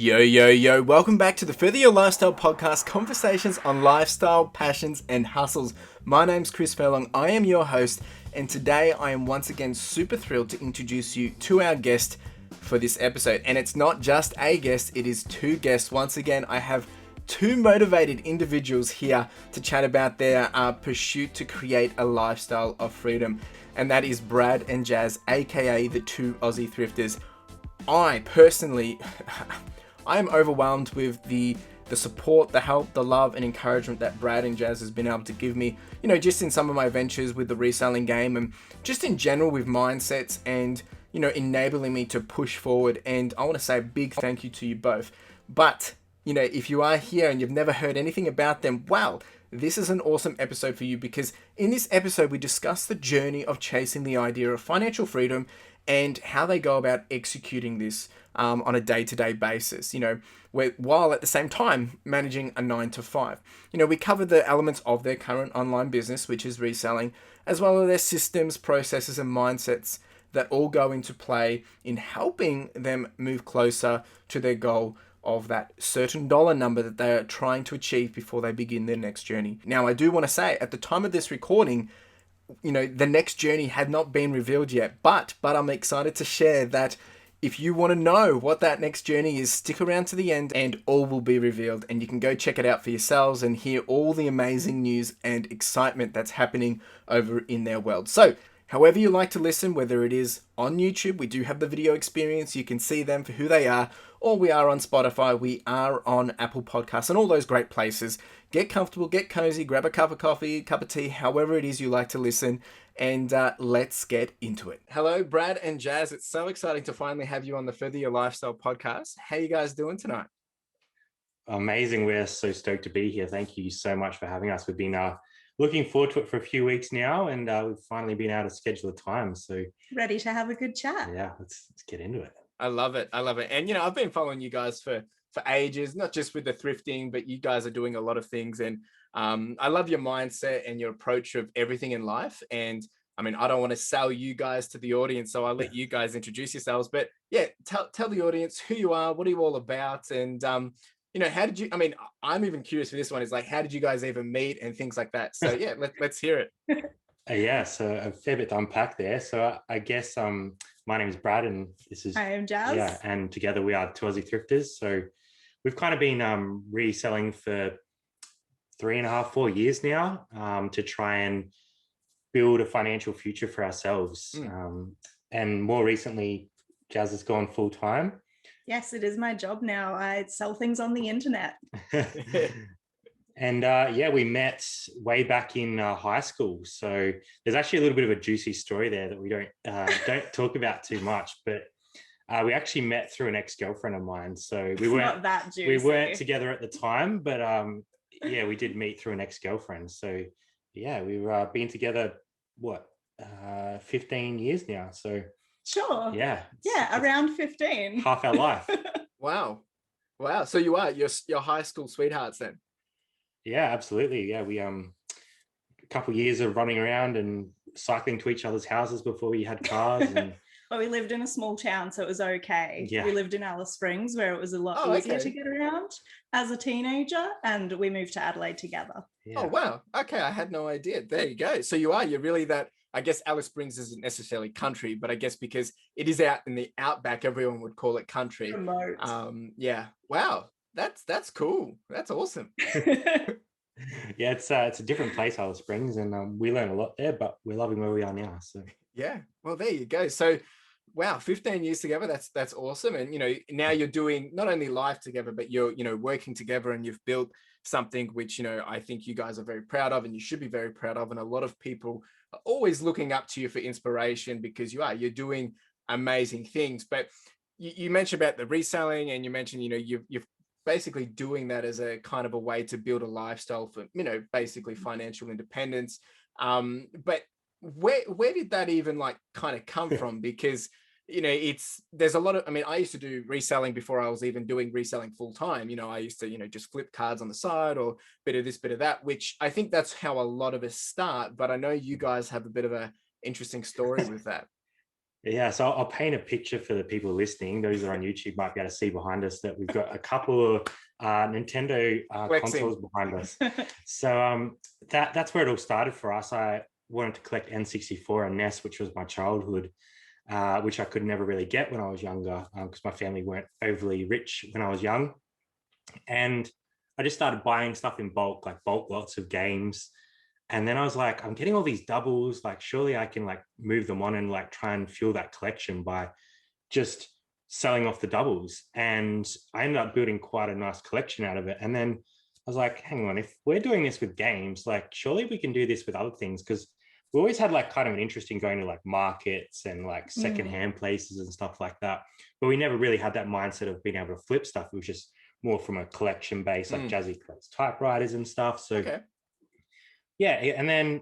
Yo, yo, yo, welcome back to the Further Your Lifestyle podcast, conversations on lifestyle, passions, and hustles. My name's Chris Furlong, I am your host, and today I am once again super thrilled to introduce you to our guest for this episode. And it's not just a guest, it is two guests. Once again, I have two motivated individuals here to chat about their pursuit to create a lifestyle of freedom. And that is Brad and Jaz, aka the 2AussieThrifters. I personally... I am overwhelmed with the support, the help, the love and encouragement that Brad and Jaz has been able to give me, just in some of my ventures with the reselling game and just in general with mindsets and, enabling me to push forward. And I want to say a big thank you to you both. But, if you are here and you've never heard anything about them, well, this is an awesome episode for you because in this episode, we discuss the journey of chasing the idea of financial freedom and how they go about executing this on a day-to-day basis, while at the same time managing a 9-to-5. We cover the elements of their current online business, which is reselling, as well as their systems, processes, and mindsets that all go into play in helping them move closer to their goal of that certain dollar number that they are trying to achieve before they begin their next journey. Now, I do want to say, at the time of this recording, the next journey had not been revealed yet, but I'm excited to share that if you want to know what that next journey is, stick around to the end and all will be revealed and you can go check it out for yourselves and hear all the amazing news and excitement that's happening over in their world. So, however you like to listen, whether it is on YouTube, we do have the video experience, you can see them for who they are, or we are on Spotify, we are on Apple Podcasts and all those great places. Get comfortable, get cozy, grab a cup of coffee, cup of tea, however it is you like to listen, and let's get into it. Hello, Brad and Jaz. It's so exciting to finally have you on the Further Your Lifestyle podcast. How you guys doing tonight? Amazing. We're so stoked to be here. Thank you so much for having us. We've been looking forward to it for a few weeks now, and we've finally been able to schedule the time. So ready to have a good chat. Yeah, let's get into it. I love it. And, I've been following you guys for ages, not just with the thrifting, but you guys are doing a lot of things. And I love your mindset and your approach of everything in life. And I mean, I don't want to sell you guys to the audience, so I'll let you guys introduce yourselves. But yeah, tell the audience who you are, what are you all about? And, how did you, I'm even curious for this one is like, how did you guys even meet and things like that? So yeah, let's hear it. Yeah, so a fair bit to unpack there. So I guess my name is Brad and this is... I am Jaz. Yeah, and together we are 2AussieThrifters. So we've kind of been reselling for 3.5, 4 years now to try and build a financial future for ourselves. And more recently, Jaz has gone full time. Yes, it is my job now. I sell things on the internet. And we met way back in high school. So there's actually a little bit of a juicy story there that we don't talk about too much. But we actually met through an ex-girlfriend of mine. So we weren't not that juicy. We weren't together at the time, but we did meet through an ex-girlfriend. So yeah, we've been together 15 years now. So sure. Yeah, around 15. Half our life. Wow. So you are your high school sweethearts then? Yeah, absolutely. Yeah, we a couple of years of running around and cycling to each other's houses before we had cars. And well, we lived in a small town, so it was okay. Yeah. We lived in Alice Springs, where it was a lot easier to get around as a teenager, and we moved to Adelaide together. Yeah. Oh wow. Okay, I had no idea. There you go. So you're really that. I guess Alice Springs isn't necessarily country, but I guess because it is out in the outback, everyone would call it country. Remote. Yeah. Wow. That's cool. That's awesome. Yeah, it's a different place, Alice Springs, and we learn a lot there, but we're loving where we are now. So yeah. Well, there you go. So wow, 15 years together. That's awesome. And now you're doing not only life together, but you're working together, and you've built something which I think you guys are very proud of, and you should be very proud of. And a lot of people are always looking up to you for inspiration because you're doing amazing things. But you mentioned about the reselling, and you mentioned you've basically doing that as a kind of a way to build a lifestyle for basically financial independence. But where did that even kind of come from? Because there's a lot of, I used to do reselling before I was even doing reselling full time. I used to, just flip cards on the side or bit of this, bit of that, which I think that's how a lot of us start. But I know you guys have a bit of a interesting story with that. Yeah, so I'll paint a picture for the people listening. Those that are on YouTube might be able to see behind us that we've got a couple of Nintendo consoles behind us. So that's where it all started for us. I wanted to collect N64 and NES, which was my childhood, which I could never really get when I was younger because my family weren't overly rich when I was young. And I just started buying stuff in bulk, like bulk lots of games. And then I was like, I'm getting all these doubles. Like, surely I can like move them on and like try and fuel that collection by just selling off the doubles. And I ended up building quite a nice collection out of it. And then I was like, hang on, if we're doing this with games, like surely we can do this with other things. Because we always had like kind of an interest in going to like markets and like secondhand places and stuff like that. But we never really had that mindset of being able to flip stuff. It was just more from a collection base, like Jazzy collects typewriters and stuff. So yeah, and then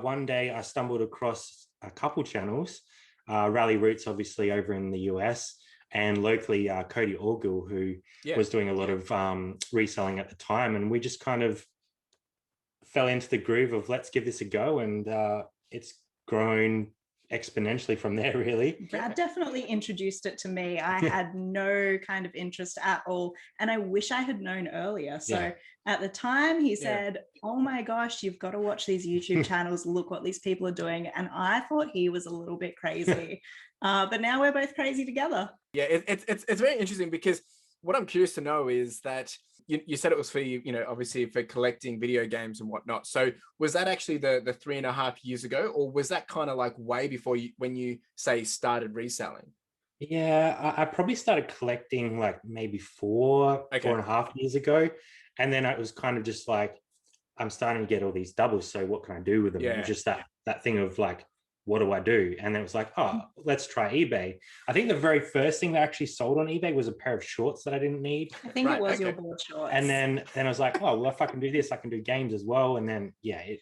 one day I stumbled across a couple channels, Rally Roots, obviously over in the US, and locally Cody Orgill, who was doing a lot of reselling at the time. And we just kind of fell into the groove of let's give this a go. And it's grown exponentially from there, really. Brad definitely introduced it to me. I had no kind of interest at all, and I wish I had known earlier. So at the time he said, oh my gosh, you've got to watch these YouTube channels, look what these people are doing. And I thought he was a little bit crazy, but now we're both crazy together. Yeah, it's very interesting because what I'm curious to know is that you said it was for you know, obviously for collecting video games and whatnot. So was that actually the 3.5 years ago, or was that kind of like way before you, when you say started reselling? Yeah, I probably started collecting like maybe 4.5 years ago. And then it was kind of just like, I'm starting to get all these doubles. So what can I do with them? It was just that thing of like, what do I do? And then it was like, oh, let's try eBay. I think the very first thing that actually sold on eBay was a pair of shorts that I didn't need. I think it was your board shorts. And then I was like, oh, well, if I can do this, I can do games as well. And then,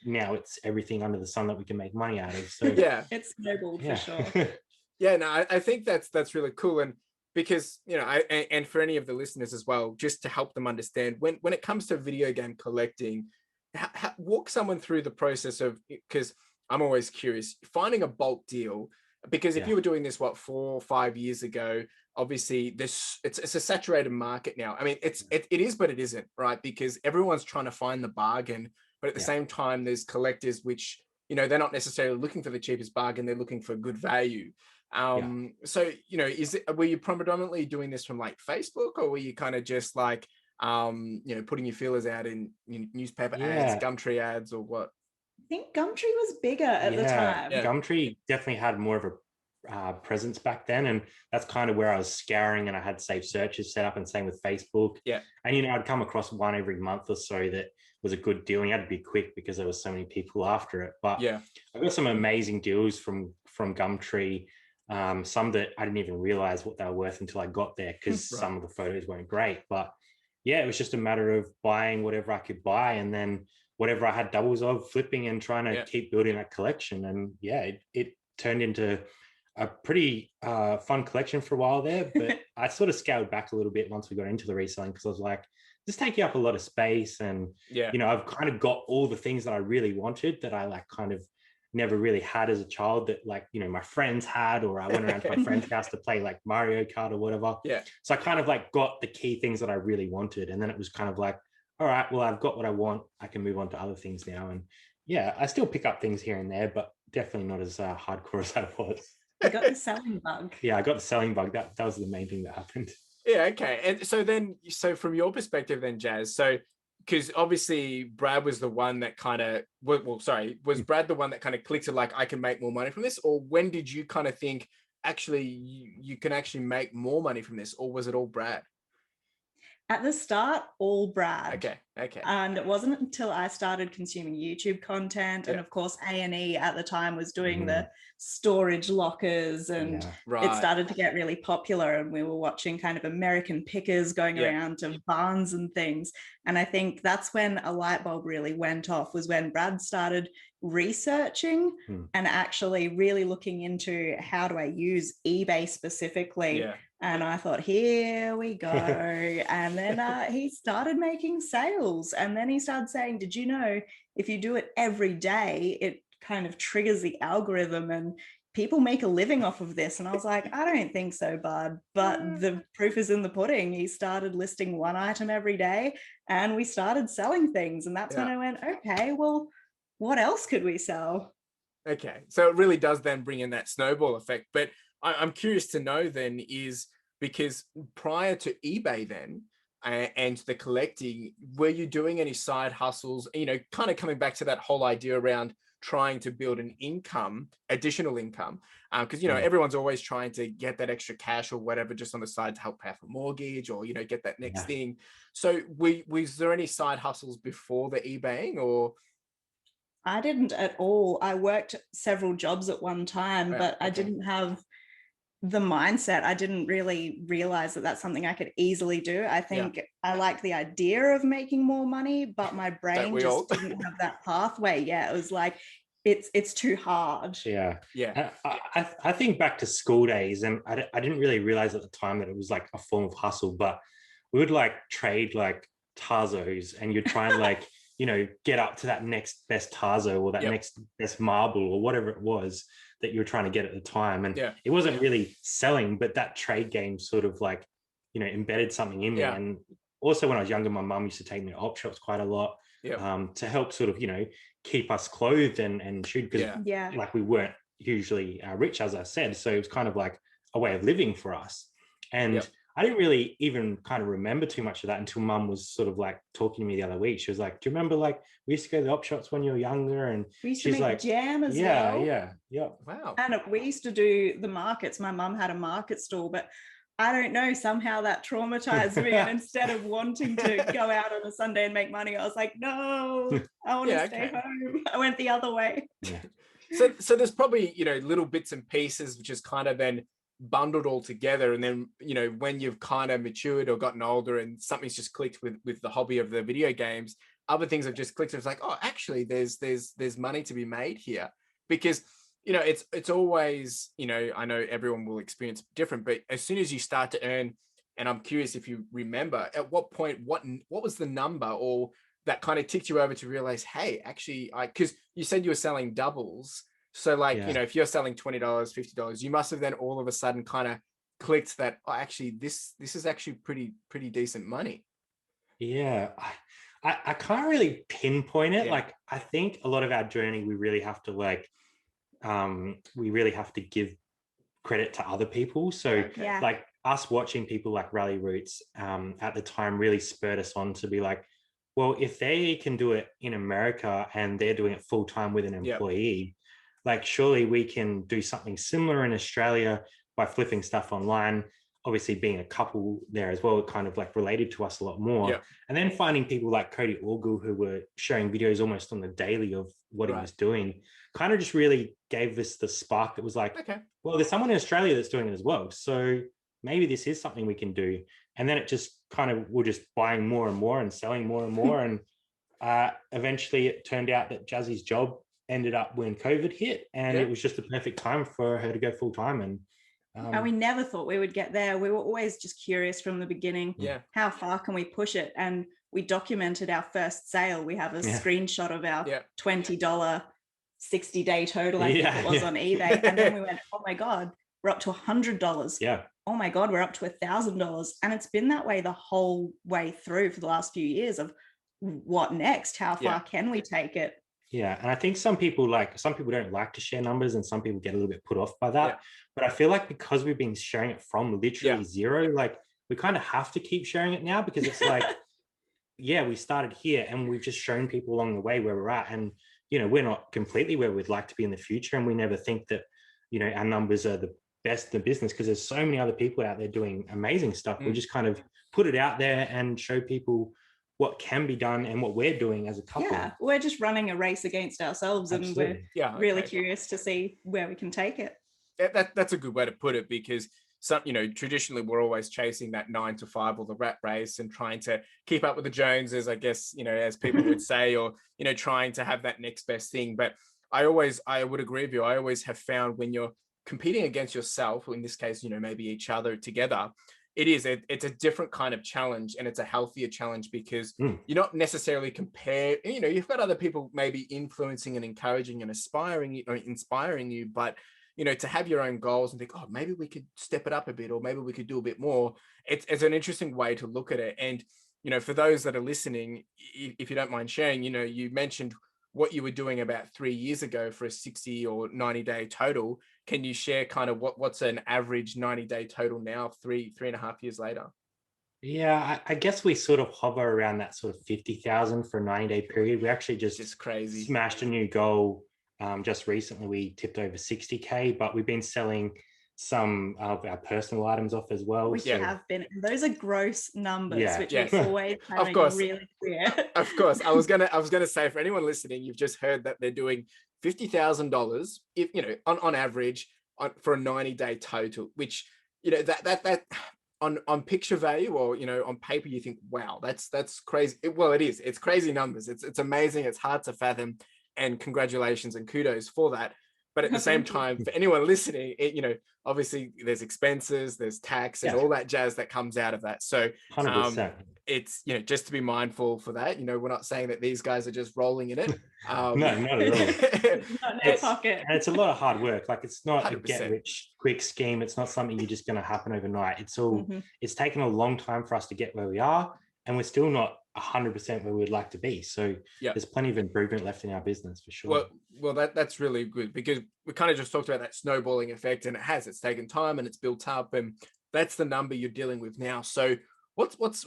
now it's everything under the sun that we can make money out of. So it's snowballed for sure. Yeah, no, I think that's really cool. And because, you know, and for any of the listeners as well, just to help them understand when it comes to video game collecting, walk someone through the process of, because I'm always curious, finding a bulk deal, because if you were doing this, 4 or 5 years ago, obviously it's a saturated market now. I mean, it is, but it isn't, right? Because everyone's trying to find the bargain, but at the same time, there's collectors, which, you know, they're not necessarily looking for the cheapest bargain. They're looking for good value. So, you know, were you predominantly doing this from like Facebook, or were you kind of just like, you know, putting your feelers out in newspaper ads, Gumtree ads, or what? I think Gumtree was bigger at the time. Gumtree definitely had more of a presence back then, and that's kind of where I was scouring, and I had safe searches set up, and same with Facebook. And you know, I'd come across one every month or so that was a good deal, and you had to be quick because there was so many people after it. But I got some amazing deals from Gumtree. Some that I didn't even realize what they were worth until I got there, because some of the photos weren't great. But yeah, it was just a matter of buying whatever I could buy, and then whatever I had doubles of, flipping and trying to keep building that collection. And it turned into a pretty fun collection for a while there. But I sort of scaled back a little bit once we got into the reselling, because I was like, this taking up a lot of space. And, you know, I've kind of got all the things that I really wanted that I like kind of never really had as a child, that like, you know, my friends had, or I went around to my friend's house to play like Mario Kart or whatever. So I kind of like got the key things that I really wanted. And then it was kind of like, all right, well, I've got what I want. I can move on to other things now. And I still pick up things here and there, but definitely not as hardcore as I was. You got the selling bug. I got the selling bug. That was the main thing that happened. Okay. And so from your perspective then, Jaz, so because obviously Brad was the one that kind of, was Brad the one that kind of clicked to like, I can make more money from this? Or when did you kind of think, actually, you can actually make more money from this? Or was it all Brad? At the start, all Brad. Okay. And it wasn't until I started consuming YouTube content, and of course A&E at the time was doing the storage lockers, and it started to get really popular, and we were watching kind of American pickers going around to barns and things. And I think that's when a light bulb really went off, was when Brad started researching and actually really looking into how do I use eBay specifically. And I thought, here we go. And then he started making sales. And then he started saying, did you know if you do it every day, it kind of triggers the algorithm and people make a living off of this. And I was like, I don't think so, bud. But the proof is in the pudding. He started listing one item every day and we started selling things. And that's when I went, okay, well, what else could we sell? Okay. So it really does then bring in that snowball effect. But I'm curious to know then is because prior to eBay then, and the collecting, were you doing any side hustles, kind of coming back to that whole idea around trying to build an income, additional income? Because, everyone's always trying to get that extra cash or whatever just on the side to help pay for mortgage or, get that next thing. So was there any side hustles before the eBaying or? I didn't at all. I worked several jobs at one time, but I didn't have the mindset. I didn't really realize that that's something I could easily do. I think I like the idea of making more money, but my brain just didn't have that pathway. Yeah, it was like, it's too hard. Yeah. I think back to school days, and I didn't really realize at the time that it was like a form of hustle, but we would like trade like Tazos, and you'd try and like, get up to that next best Tazo or that next best marble or whatever it was that you were trying to get at the time. And it wasn't really selling, but that trade game sort of like, embedded something in me. And also when I was younger, my mum used to take me to op shops quite a lot to help sort of, keep us clothed and shoot, because like we weren't hugely rich, as I said. So it was kind of like a way of living for us. And I didn't really even kind of remember too much of that until mum was sort of like talking to me the other week. She was like, do you remember like we used to go to the op shops when you were younger? And we used to make like, jam as well. Yeah. Wow. And we used to do the markets. My mum had a market stall, but I don't know, somehow that traumatized me. And instead of wanting to go out on a Sunday and make money, I was like, no, I want to stay home. I went the other way. So there's probably, little bits and pieces, which is kind of then bundled all together. And then, when you've kind of matured or gotten older and something's just clicked with the hobby of the video games, other things have just clicked. It's like, oh, actually there's money to be made here. Because, it's always, I know everyone will experience different, but as soon as you start to earn, and I'm curious if you remember at what point, what was the number or that kind of ticked you over to realize, hey, actually, because you said you were selling doubles. So like, if you're selling $20, $50, you must have then all of a sudden kind of clicked that, oh, actually, this is actually pretty decent money. Yeah. I can't really pinpoint it. Like, I think a lot of our journey, we really have to give credit to other people. So like us watching people like Rally Roots at the time really spurred us on to be like, well, if they can do it in America and they're doing it full time with an employee, like surely we can do something similar in Australia by flipping stuff online. Obviously being a couple there as well, it kind of like related to us a lot more. And then finding people like Cody Orgel who were sharing videos almost on the daily of what he was doing, kind of just really gave us the spark that was like, okay, well, there's someone in Australia that's doing it as well. So maybe this is something we can do. And then it just kind of, we're just buying more and more and selling more and more. And eventually it turned out that Jazzy's job ended up when COVID hit, and it was just the perfect time for her to go full time. And we never thought we would get there. We were always just curious from the beginning. How far can we push it? And we documented our first sale. We have a screenshot of our $20 60-day total, I think it was on eBay. And then we went, oh my God, we're up to $100. Oh my God, we're up to $1,000. And it's been that way the whole way through for the last few years of what next? How far can we take it? Yeah. And I think some people don't like to share numbers, and some people get a little bit put off by that. But I feel like because we've been sharing it from literally zero, like we kind of have to keep sharing it now, because it's like, we started here and we've just shown people along the way where we're at. And, we're not completely where we'd like to be in the future. And we never think that, our numbers are the best in the business, because there's so many other people out there doing amazing stuff. We just kind of put it out there and show people what can be done and what we're doing as a couple. Yeah, we're just running a race against ourselves. Absolutely. And we're really curious to see where we can take it. That's a good way to put it, because traditionally we're always chasing that 9 to 5 or the rat race and trying to keep up with the Joneses, I guess, as people would say, or, trying to have that next best thing. But I would agree with you. I always have found when you're competing against yourself, or in this case, maybe each other together, it's a different kind of challenge, and it's a healthier challenge, because you're not necessarily compared. You've got other people maybe influencing and encouraging and inspiring you, but to have your own goals and think, oh, maybe we could step it up a bit, or maybe we could do a bit more. It's an interesting way to look at it. And, for those that are listening, if you don't mind sharing, you mentioned what you were doing about 3 years ago for a 60 or 90-day total. Can you share kind of what's an average 90-day total now, 3.5 years later? Yeah, I guess we sort of hover around that sort of 50,000 for a 90-day period. We actually just crazy smashed a new goal. Just recently, we tipped over 60K, but we've been selling some of our personal items off as well. We have been. Those are gross numbers, which we always of course, really clear. Of course, I was gonna say, for anyone listening, you've just heard that they're doing $50,000, if on average for a 90-day total, which that on picture value, or on paper, you think, wow, that's crazy. Well, it is. It's crazy numbers. It's amazing. It's hard to fathom, and congratulations and kudos for that. But at the same time, for anyone listening, obviously there's expenses, there's tax, and all that jazz that comes out of that. So 100%. It's, just to be mindful for that. We're not saying that these guys are just rolling in it. No, not at all. Not in their pocket. And it's a lot of hard work. Like, it's not 100%. A get rich quick scheme. It's not something you're just going to happen overnight. It's all, it's taken a long time for us to get where we are, and we're still not 100% where we'd like to be. So there's plenty of improvement left in our business, for sure. Well, that's really good, because we kind of just talked about that snowballing effect, and it's taken time and it's built up, and that's the number you're dealing with now. So what's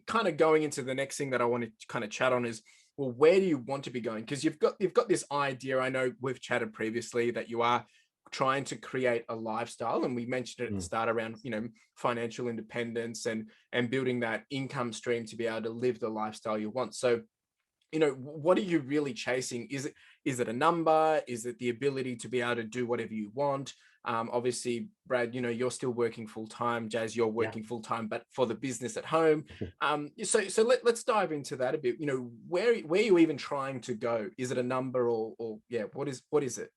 kind of going into the next thing that I want to kind of chat on is, well, where do you want to be going? Because you've got this idea. I know we've chatted previously that you are trying to create a lifestyle, and we mentioned it at the start around financial independence and building that income stream to be able to live the lifestyle you want. So what are you really chasing? Is it a number? Is it the ability to be able to do whatever you want? Obviously, Brad, you're still working full time. Jaz, you're working full time, but for the business at home. So let's dive into that a bit. Where are you even trying to go? Is it a number, or what is it?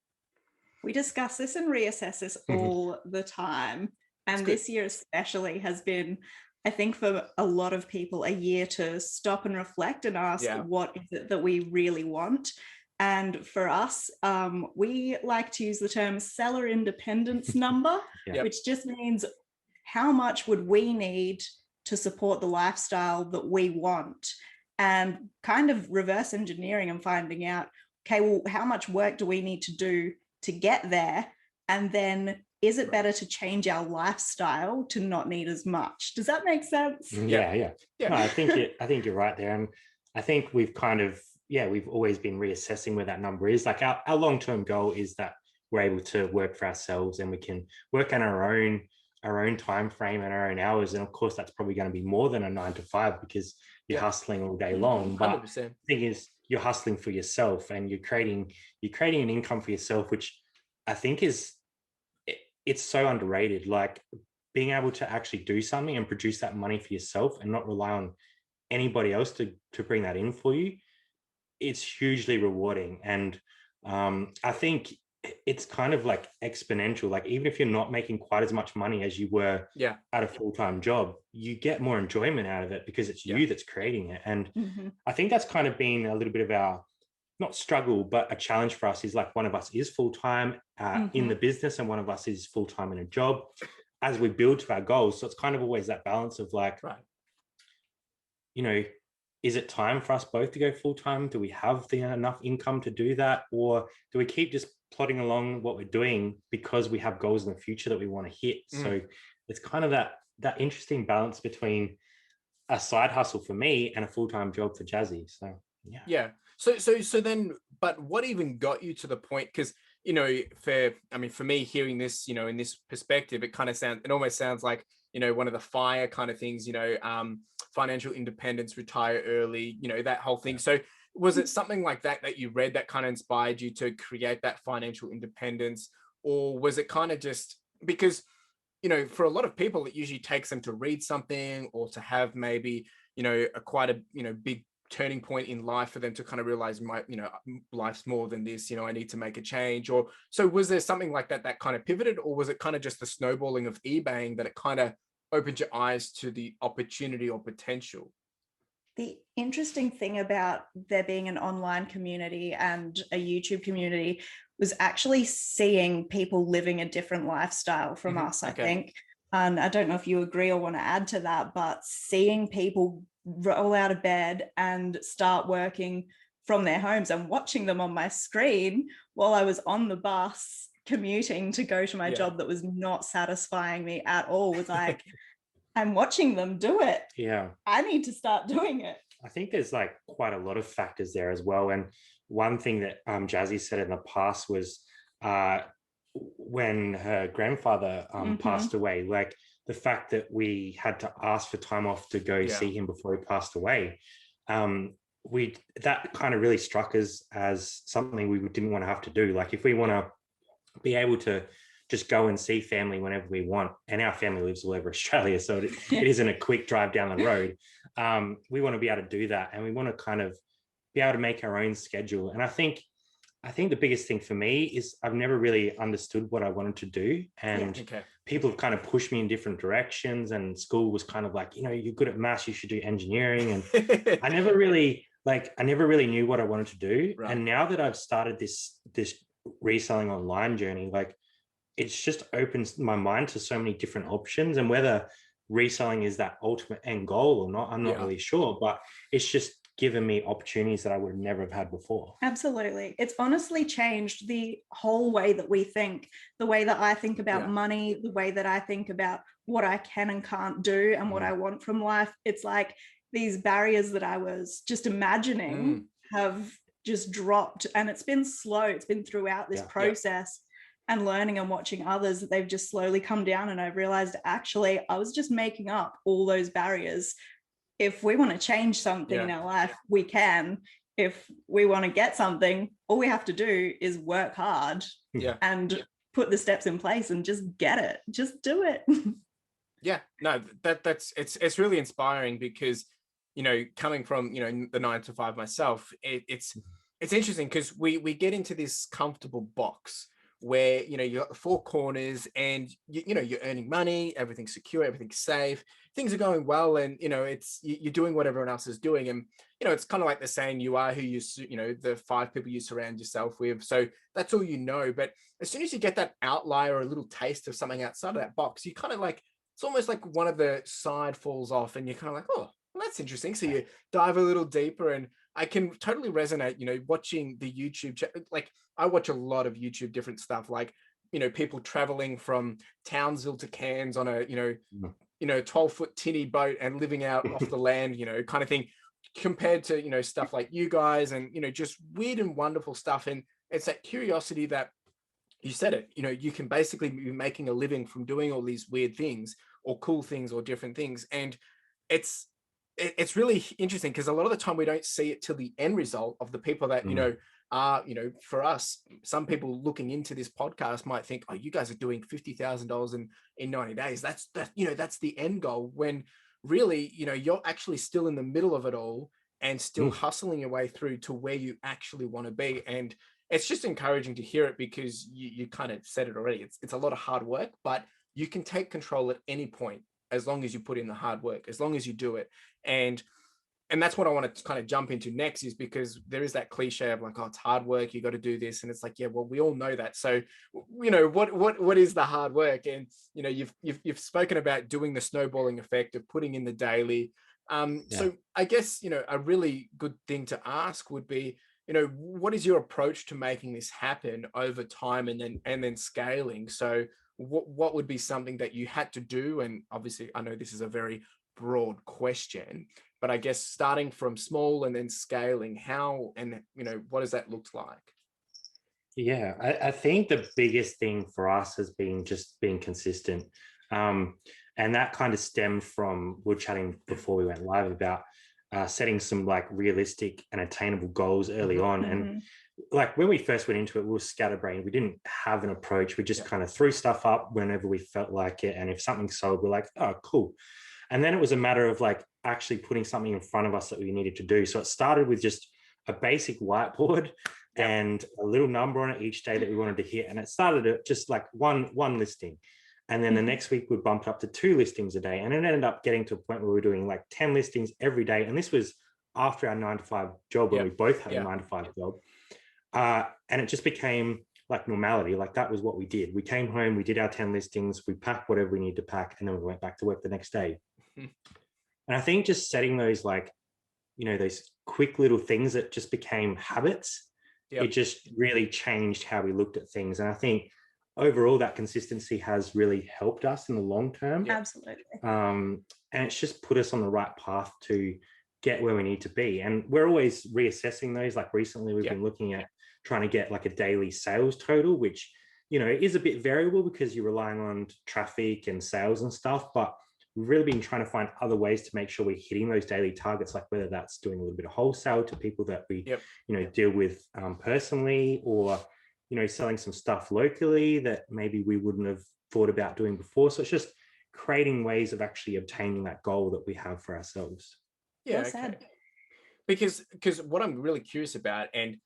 We discuss this and reassess this all the time. And this year especially has been, I think, for a lot of people, a year to stop and reflect and ask, what is it that we really want? And for us, we like to use the term seller independence number, which just means how much would we need to support the lifestyle that we want, and kind of reverse engineering and finding out, okay, well, how much work do we need to do to get there? And then is it better to change our lifestyle to not need as much? Does that make sense? Yeah. No, I think you're right there. And I think we've kind of, we've always been reassessing where that number is. Like, our long-term goal is that we're able to work for ourselves, and we can work on our own time frame and our own hours. And of course, that's probably going to be more than a 9 to 5, because you're hustling all day long. But 100%. the thing is, you're hustling for yourself, and you're creating an income for yourself, which I think it's so underrated. Like, being able to actually do something and produce that money for yourself and not rely on anybody else to bring that in for you, it's hugely rewarding. And I think it's kind of like exponential. Like, even if you're not making quite as much money as you were at a full-time job, you get more enjoyment out of it because it's you that's creating it. And I think that's kind of been a little bit of our, not struggle, but a challenge for us, is like, one of us is full-time in the business, and one of us is full-time in a job as we build to our goals. So it's kind of always that balance of like, is it time for us both to go full-time? Do we have enough income to do that? Or do we keep just plodding along what we're doing because we have goals in the future that we want to hit? So it's kind of that interesting balance between a side hustle for me and a full-time job for Jazzy. So So then, but what even got you to the point? Because for me, hearing this, in this perspective, it almost sounds like one of the FIRE kind of things, financial independence, retire early, that whole thing. So was it something like that you read that kind of inspired you to create that financial independence? Or was it kind of just because, for a lot of people, it usually takes them to read something or to have maybe, quite a, big turning point in life for them to kind of realize life's more than this, I need to make a change? Or so was there something like that kind of pivoted, or was it kind of just the snowballing of eBaying that it kind of opened your eyes to the opportunity or potential? The interesting thing about there being an online community and a YouTube community, was actually seeing people living a different lifestyle from us, I think. And I don't know if you agree or want to add to that, but seeing people roll out of bed and start working from their homes and watching them on my screen while I was on the bus commuting to go to my job that was not satisfying me at all was like, I'm watching them do it. Yeah. I need to start doing it. I think there's like quite a lot of factors there as well. And one thing that Jazzy said in the past was when her grandfather passed away, like the fact that we had to ask for time off to go see him before he passed away, that kind of really struck us as something we didn't want to have to do. Like if we want to be able to just go and see family whenever we want, and our family lives all over Australia, so it isn't a quick drive down the road. We want to be able to do that, and we want to kind of be able to make our own schedule. And I think the biggest thing for me is I've never really understood what I wanted to do, and people have kind of pushed me in different directions. And school was kind of like, you're good at maths, you should do engineering, and I never really knew what I wanted to do. Right. And now that I've started this reselling online journey, like it's just opens my mind to so many different options. And whether reselling is that ultimate end goal or not, I'm not really sure, but it's just given me opportunities that I would never have had before. Absolutely. It's honestly changed the whole way that we think, the way that I think about money, the way that I think about what I can and can't do and what I want from life. It's like these barriers that I was just imagining have just dropped, and it's been slow. It's been throughout this process and learning and watching others that they've just slowly come down. And I've realized actually I was just making up all those barriers. If we want to change something in our life, we can. If we want to get something, all we have to do is work hard and put the steps in place and just get it. Just do it. It's really inspiring because, coming from, the 9 to 5 myself, it's interesting because we get into this comfortable box where, you got the four corners and, you're earning money, everything's secure, everything's safe, things are going well. And, you're doing what everyone else is doing. And, it's kind of like the saying, you are who you, the 5 people you surround yourself with. So that's all But as soon as you get that outlier or a little taste of something outside of that box, you kind of like, it's almost like one of the side falls off and you're kind of like, oh, well, that's interesting. So you dive a little deeper, and I can totally resonate, watching the YouTube, like I watch a lot of YouTube different stuff, like, people traveling from Townsville to Cairns on a, 12-foot tinny boat and living out off the land, kind of thing, compared to, stuff like you guys and, just weird and wonderful stuff. And it's that curiosity that you said it, you can basically be making a living from doing all these weird things or cool things or different things. And it's really interesting because a lot of the time we don't see it till the end result of the people that, are, for us, some people looking into this podcast might think, oh, you guys are doing $50,000 in 90 days. That's the end goal, when really, you're actually still in the middle of it all and still hustling your way through to where you actually want to be. And it's just encouraging to hear it because you kind of said it already. It's a lot of hard work, but you can take control at any point as long as you put in the hard work, as long as you do it. And that's what I want to kind of jump into next, is because there is that cliche of like, oh, it's hard work, you got to do this. And it's like, yeah, well, we all know that. So, what is the hard work? And, you've spoken about doing the snowballing effect of putting in the daily. So I guess, a really good thing to ask would be, what is your approach to making this happen over time and then scaling? So what would be something that you had to do? And obviously I know this is a very broad question, but I guess starting from small and then scaling, how and what does that look like? Yeah, I think the biggest thing for us has been just being consistent. And that kind of stemmed from, we were chatting before we went live about setting some like realistic and attainable goals early on. And like when we first went into it, we were scatterbrained. We didn't have an approach. We just kind of threw stuff up whenever we felt like it. And if something sold, we're like, oh, cool. And then it was a matter of like actually putting something in front of us that we needed to do. So it started with just a basic whiteboard and a little number on it each day that we wanted to hit. And it started at just like one listing. And then the next week we bumped up to 2 listings a day. And it ended up getting to a point where we were doing like 10 listings every day. And this was after our 9 to 5 job, where we both had a 9 to 5 job. And it just became like normality. Like that was what we did. We came home, we did our 10 listings, we packed whatever we need to pack, and then we went back to work the next day. And I think just setting those, like, you know, those quick little things that just became habits, it just really changed how we looked at things. And I think overall that consistency has really helped us in the long term. Absolutely. And it's just put us on the right path to get where we need to be. And we're always reassessing those. Like recently we've been looking at trying to get like a daily sales total, which, you know, is a bit variable because you're relying on traffic and sales and stuff, but we've really been trying to find other ways to make sure we're hitting those daily targets, like whether that's doing a little bit of wholesale to people that we, you know, deal with personally, or, you know, selling some stuff locally that maybe we wouldn't have thought about doing before. So it's just creating ways of actually obtaining that goal that we have for ourselves. Yeah, okay. Because what I'm really curious about, and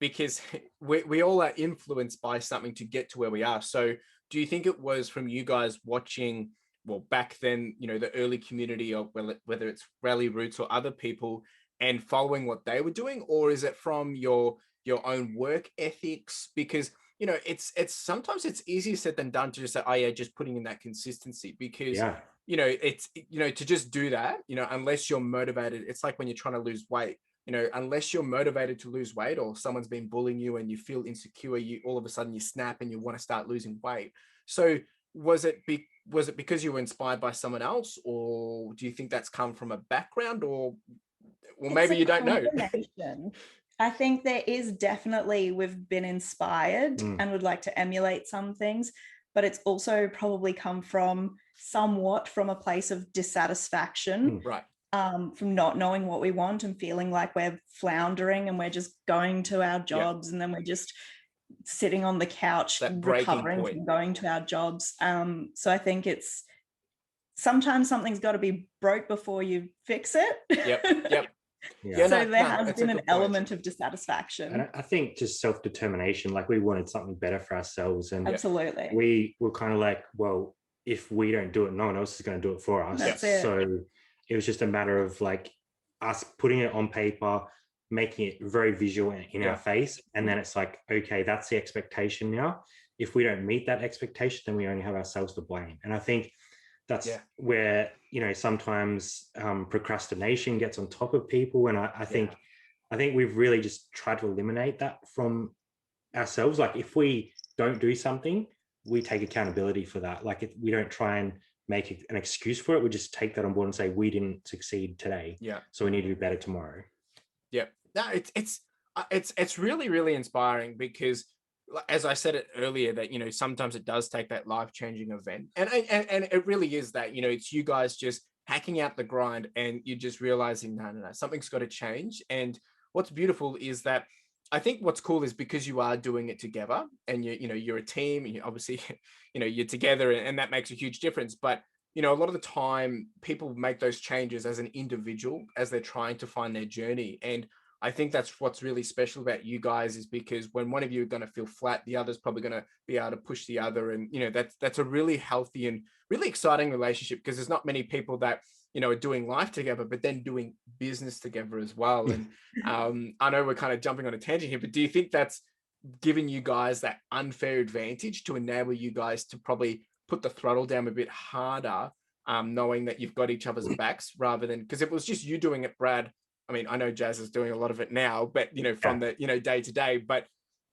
because we all are influenced by something to get to where we are. So do you think it was from you guys watching, well, back then, you know, the early community, of whether it's Rally Roots or other people, and following what they were doing, or is it from your own work ethics? Because, you know, it's sometimes it's easier said than done to just say, oh yeah, just putting in that consistency, because you know, it's, you know, to just do that, you know, unless you're motivated, it's like when you're trying to lose weight, you know, unless you're motivated to lose weight, or someone's been bullying you and you feel insecure, you all of a sudden you snap and you want to start losing weight. So was it because you were inspired by someone else, or do you think that's come from a background, or maybe you don't know? I think there is definitely, we've been inspired and would like to emulate some things, but it's also probably come from somewhat from a place of dissatisfaction, right? From not knowing what we want and feeling like we're floundering and we're just going to our jobs and then we're just sitting on the couch recovering from going to our jobs. So I think it's sometimes something's got to be broke before you fix it. Yep. Yeah, so there has been an element of dissatisfaction. And I think just self-determination, like we wanted something better for ourselves. And absolutely, we were kind of like, well, if we don't do it, no one else is going to do it for us. So it was just a matter of like us putting it on paper, making it very visual in our face. And then it's like, okay, that's the expectation now. If we don't meet that expectation, then we only have ourselves to blame. And I think that's where, you know, sometimes procrastination gets on top of people. And I think we've really just tried to eliminate that from ourselves. Like if we don't do something, we take accountability for that. Like if we don't try and make an excuse for it, we just take that on board and say, we didn't succeed today. So we need to do better tomorrow. No, it's really, really inspiring, because as I said it earlier, that, you know, sometimes it does take that life-changing event, and it really is that, you know, it's you guys just hacking out the grind and you're just realizing, no, something's got to change. And what's beautiful is that I think what's cool is because you are doing it together, and you're a team, and you obviously, you know, you're together, and that makes a huge difference. But, you know, a lot of the time people make those changes as an individual as they're trying to find their journey. And I think that's what's really special about you guys, is because when one of you are going to feel flat, the other's probably going to be able to push the other. And, you know, that's a really healthy and really exciting relationship, because there's not many people that, you know, are doing life together, but then doing business together as well. And I know we're kind of jumping on a tangent here, but do you think that's given you guys that unfair advantage to enable you guys to probably put the throttle down a bit harder, knowing that you've got each other's backs, rather than, because if it was just you doing it, Brad, I mean, I know Jaz is doing a lot of it now, but, you know, from the, you know, day to day, but,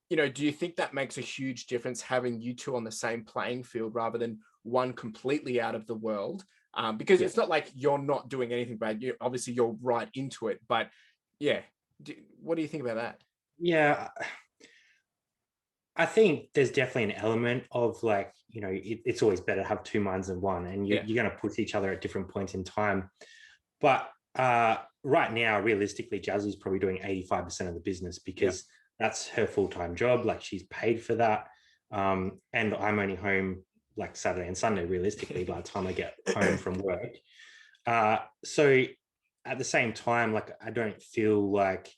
you know, do you think that makes a huge difference, having you two on the same playing field rather than one completely out of the world? Because it's not like you're not doing anything, Brad. Obviously you're right into it, but what do you think about that? Yeah, I think there's definitely an element of like, you know, it's always better to have two minds than one, and you're going to push each other at different points in time. But right now, realistically, Jazzy's probably doing 85% of the business, because that's her full-time job. Like she's paid for that. And I'm only home like Saturday and Sunday, realistically, by the time I get home from work. So at the same time, like I don't feel like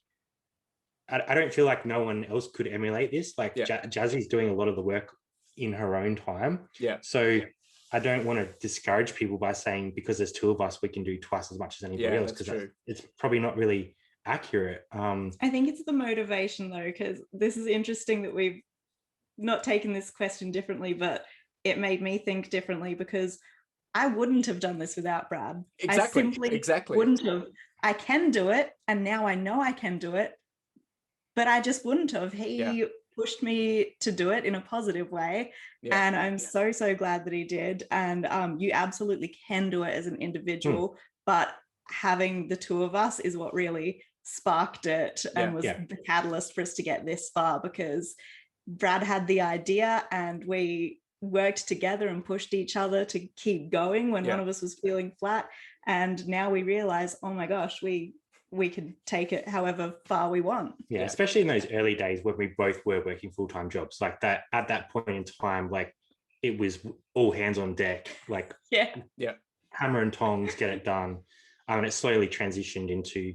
no one else could emulate this. Like Jazzy's doing a lot of the work in her own time. So I don't want to discourage people by saying, because there's two of us, we can do twice as much as anybody else, because it's probably not really accurate. I think it's the motivation though, because this is interesting that not taken this question differently, but it made me think differently, because I wouldn't have done this without Brad. Exactly. I simply exactly. wouldn't have. I can do it, and now I know I can do it, but I just wouldn't have. He pushed me to do it in a positive way, and I'm so glad that he did. And you absolutely can do it as an individual, but having the two of us is what really sparked it and was the catalyst for us to get this far, because Brad had the idea and we worked together and pushed each other to keep going when one of us was feeling flat. And now we realize, oh my gosh, we can take it however far we want. Yeah, especially in those early days when we both were working full-time jobs, like that. At that point in time, like it was all hands on deck, like hammer and tongs, get it done. And it slowly transitioned into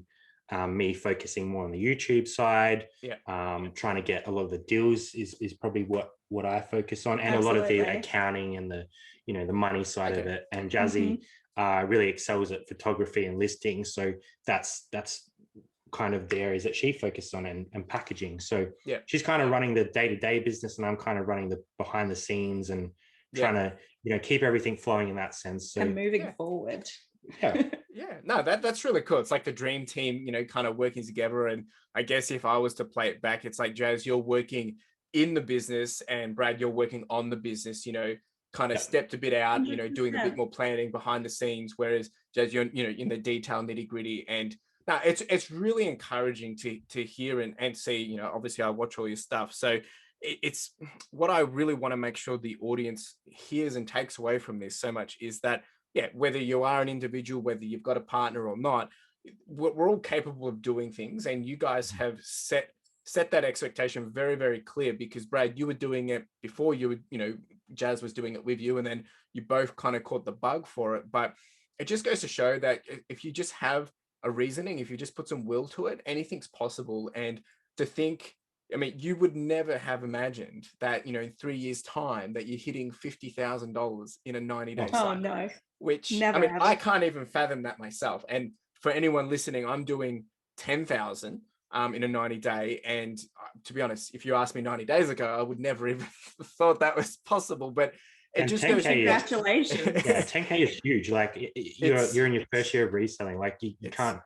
me focusing more on the YouTube side, trying to get a lot of the deals is probably what I focus on, and a lot of the accounting and the the money side of it. And Jazzy really excels at photography and listings, so that's kind of the areas that she focused on, and packaging. So she's kind of running the day-to-day business, and I'm kind of running the behind the scenes and trying to keep everything flowing in that sense. So and moving forward. No, that's really cool. It's like the dream team, kind of working together. And I guess if I was to play it back, it's like, Jaz, you're working in the business, and Brad, you're working on the business, kind of stepped a bit out, doing a bit more planning behind the scenes, whereas Jaz, you're in the detail, nitty gritty. And now it's really encouraging to hear and see. Obviously I watch all your stuff, so it's what I really want to make sure the audience hears and takes away from this so much is that whether you are an individual, whether you've got a partner or not, we're all capable of doing things. And you guys have set that expectation very, very clear, because Brad, you were doing it before Jaz was doing it with you, and then you both kind of caught the bug for it. But it just goes to show that if you just have a reasoning, if you just put some will to it, anything's possible. And to think, I mean, you would never have imagined that, in 3 years' time, that you're hitting $50,000 in a 90-day cycle. Oh, no. Which, never ever. I can't even fathom that myself. And for anyone listening, I'm doing 10,000 in a 90-day. And to be honest, if you asked me 90 days ago, I would never even thought that was possible. But it just goes. Congratulations. 10K is huge. Like you're in your first year of reselling. Like you can't.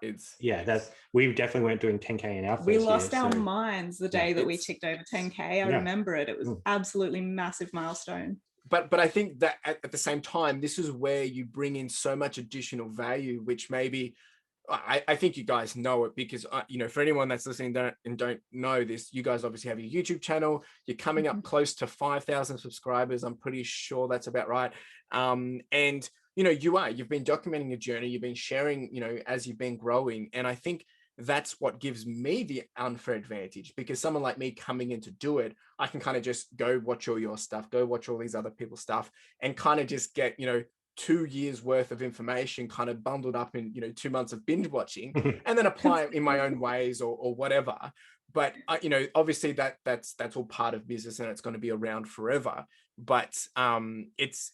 We definitely weren't doing 10K in our first year. We lost our minds the day that we ticked over 10K. I remember it. It was absolutely massive milestone. But I think that at the same time, this is where you bring in so much additional value, which maybe I think you guys know it, because for anyone that's listening and don't know this, you guys obviously have your YouTube channel. You're coming up close to 5,000 subscribers. I'm pretty sure that's about right. And you've been documenting your journey. You've been sharing, as you've been growing. And I think that's what gives me the unfair advantage, because someone like me coming in to do it, I can kind of just go watch all your stuff, go watch all these other people's stuff, and kind of just get 2 years worth of information kind of bundled up in 2 months of binge watching, and then apply it in my own ways or whatever. But obviously that's all part of business, and it's going to be around forever. But it's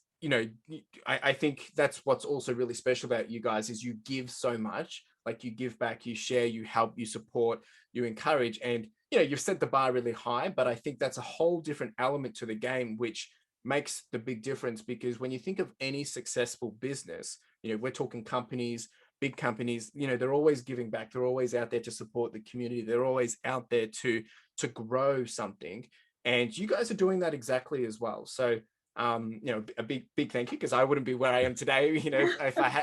I think that's what's also really special about you guys is you give so much. Like, you give back, you share, you help, you support, you encourage, and you've set the bar really high. But I think that's a whole different element to the game, which makes the big difference. Because when you think of any successful business, we're talking companies, big companies, they're always giving back. They're always out there to support the community. They're always out there to grow something. And you guys are doing that exactly as well. So, a big thank you, because I wouldn't be where I am today,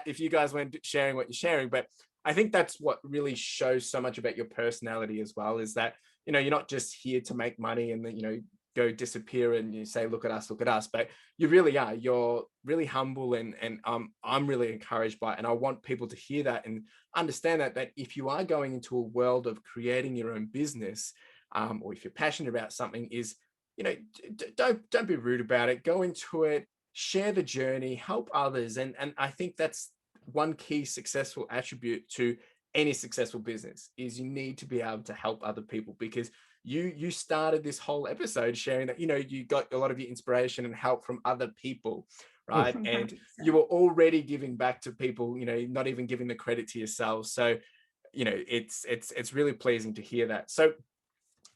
if you guys weren't sharing what you're sharing. But I think that's what really shows so much about your personality as well, is that, you're not just here to make money and then, go disappear and you say, look at us, but you really are. You're really humble, and I'm really encouraged by it. And I want people to hear that and understand that if you are going into a world of creating your own business, or if you're passionate about something, is, don't be rude about it. Go into it, share the journey, help others. And I think that's one key successful attribute to any successful business, is you need to be able to help other people. Because you started this whole episode sharing that you got a lot of your inspiration and help from other people, right? 100%. And you were already giving back to people, not even giving the credit to yourself. So it's really pleasing to hear that. So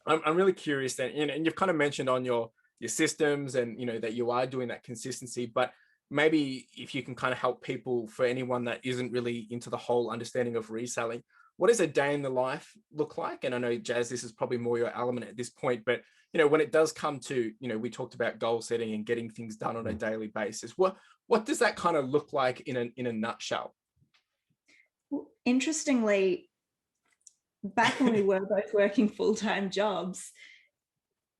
I'm really curious then, and you've kind of mentioned on your your systems and, you know, that you are doing that consistency. But maybe if you can kind of help people, for anyone that isn't really into the whole understanding of reselling, what does a day in the life look like? And I know, Jaz, this is probably more your element at this point, but, you know, when it does come to, you know, we talked about goal setting and getting things done on a daily basis. What does that kind of look like in a nutshell? Well, interestingly, back when we were both working full-time jobs,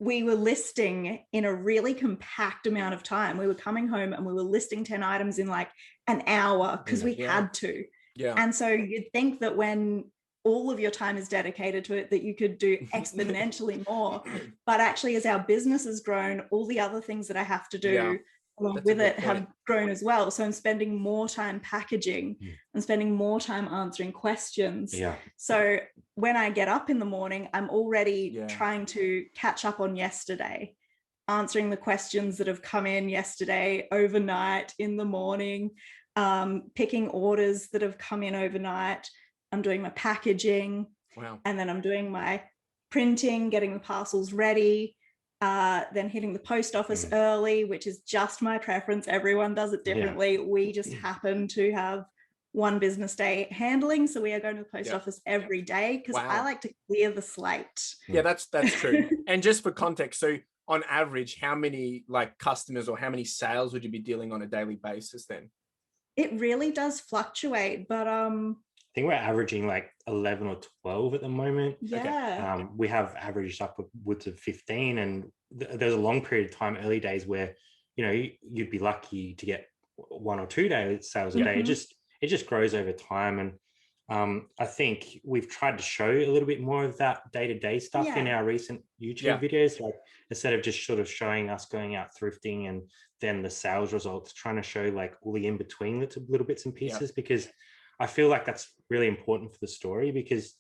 we were listing in a really compact amount of time. We were coming home and we were listing 10 items in like an hour because we had to. Yeah. And so you'd think that when all of your time is dedicated to it, that you could do exponentially more. But actually, as our business has grown, all the other things that I have to do along with it have grown as well. So I'm spending more time packaging and spending more time answering questions. Yeah. So when I get up in the morning, I'm already trying to catch up on yesterday, answering the questions that have come in yesterday, overnight, in the morning, picking orders that have come in overnight. I'm doing my packaging. Wow. And then I'm doing my printing, getting the parcels ready. Then hitting the post office early, which is just my preference. Everyone does it differently. Yeah. We just happen to have one business day handling. So we are going to the post office every day because I like to clear the slate. Yeah, that's true. And just for context, so on average, how many like customers or how many sales would you be dealing on a daily basis then? It really does fluctuate, but I think we're averaging like 11 or 12 at the moment. Yeah. We have averaged upwards of 15, and there's a long period of time, early days, where, you know, you'd be lucky to get 1 or 2 day sales a day. It just grows over time. And I think we've tried to show a little bit more of that day-to-day stuff in our recent YouTube videos. Like, instead of just sort of showing us going out thrifting and then the sales results, trying to show like all the in-between little bits and pieces, because I feel like that's really important for the story, because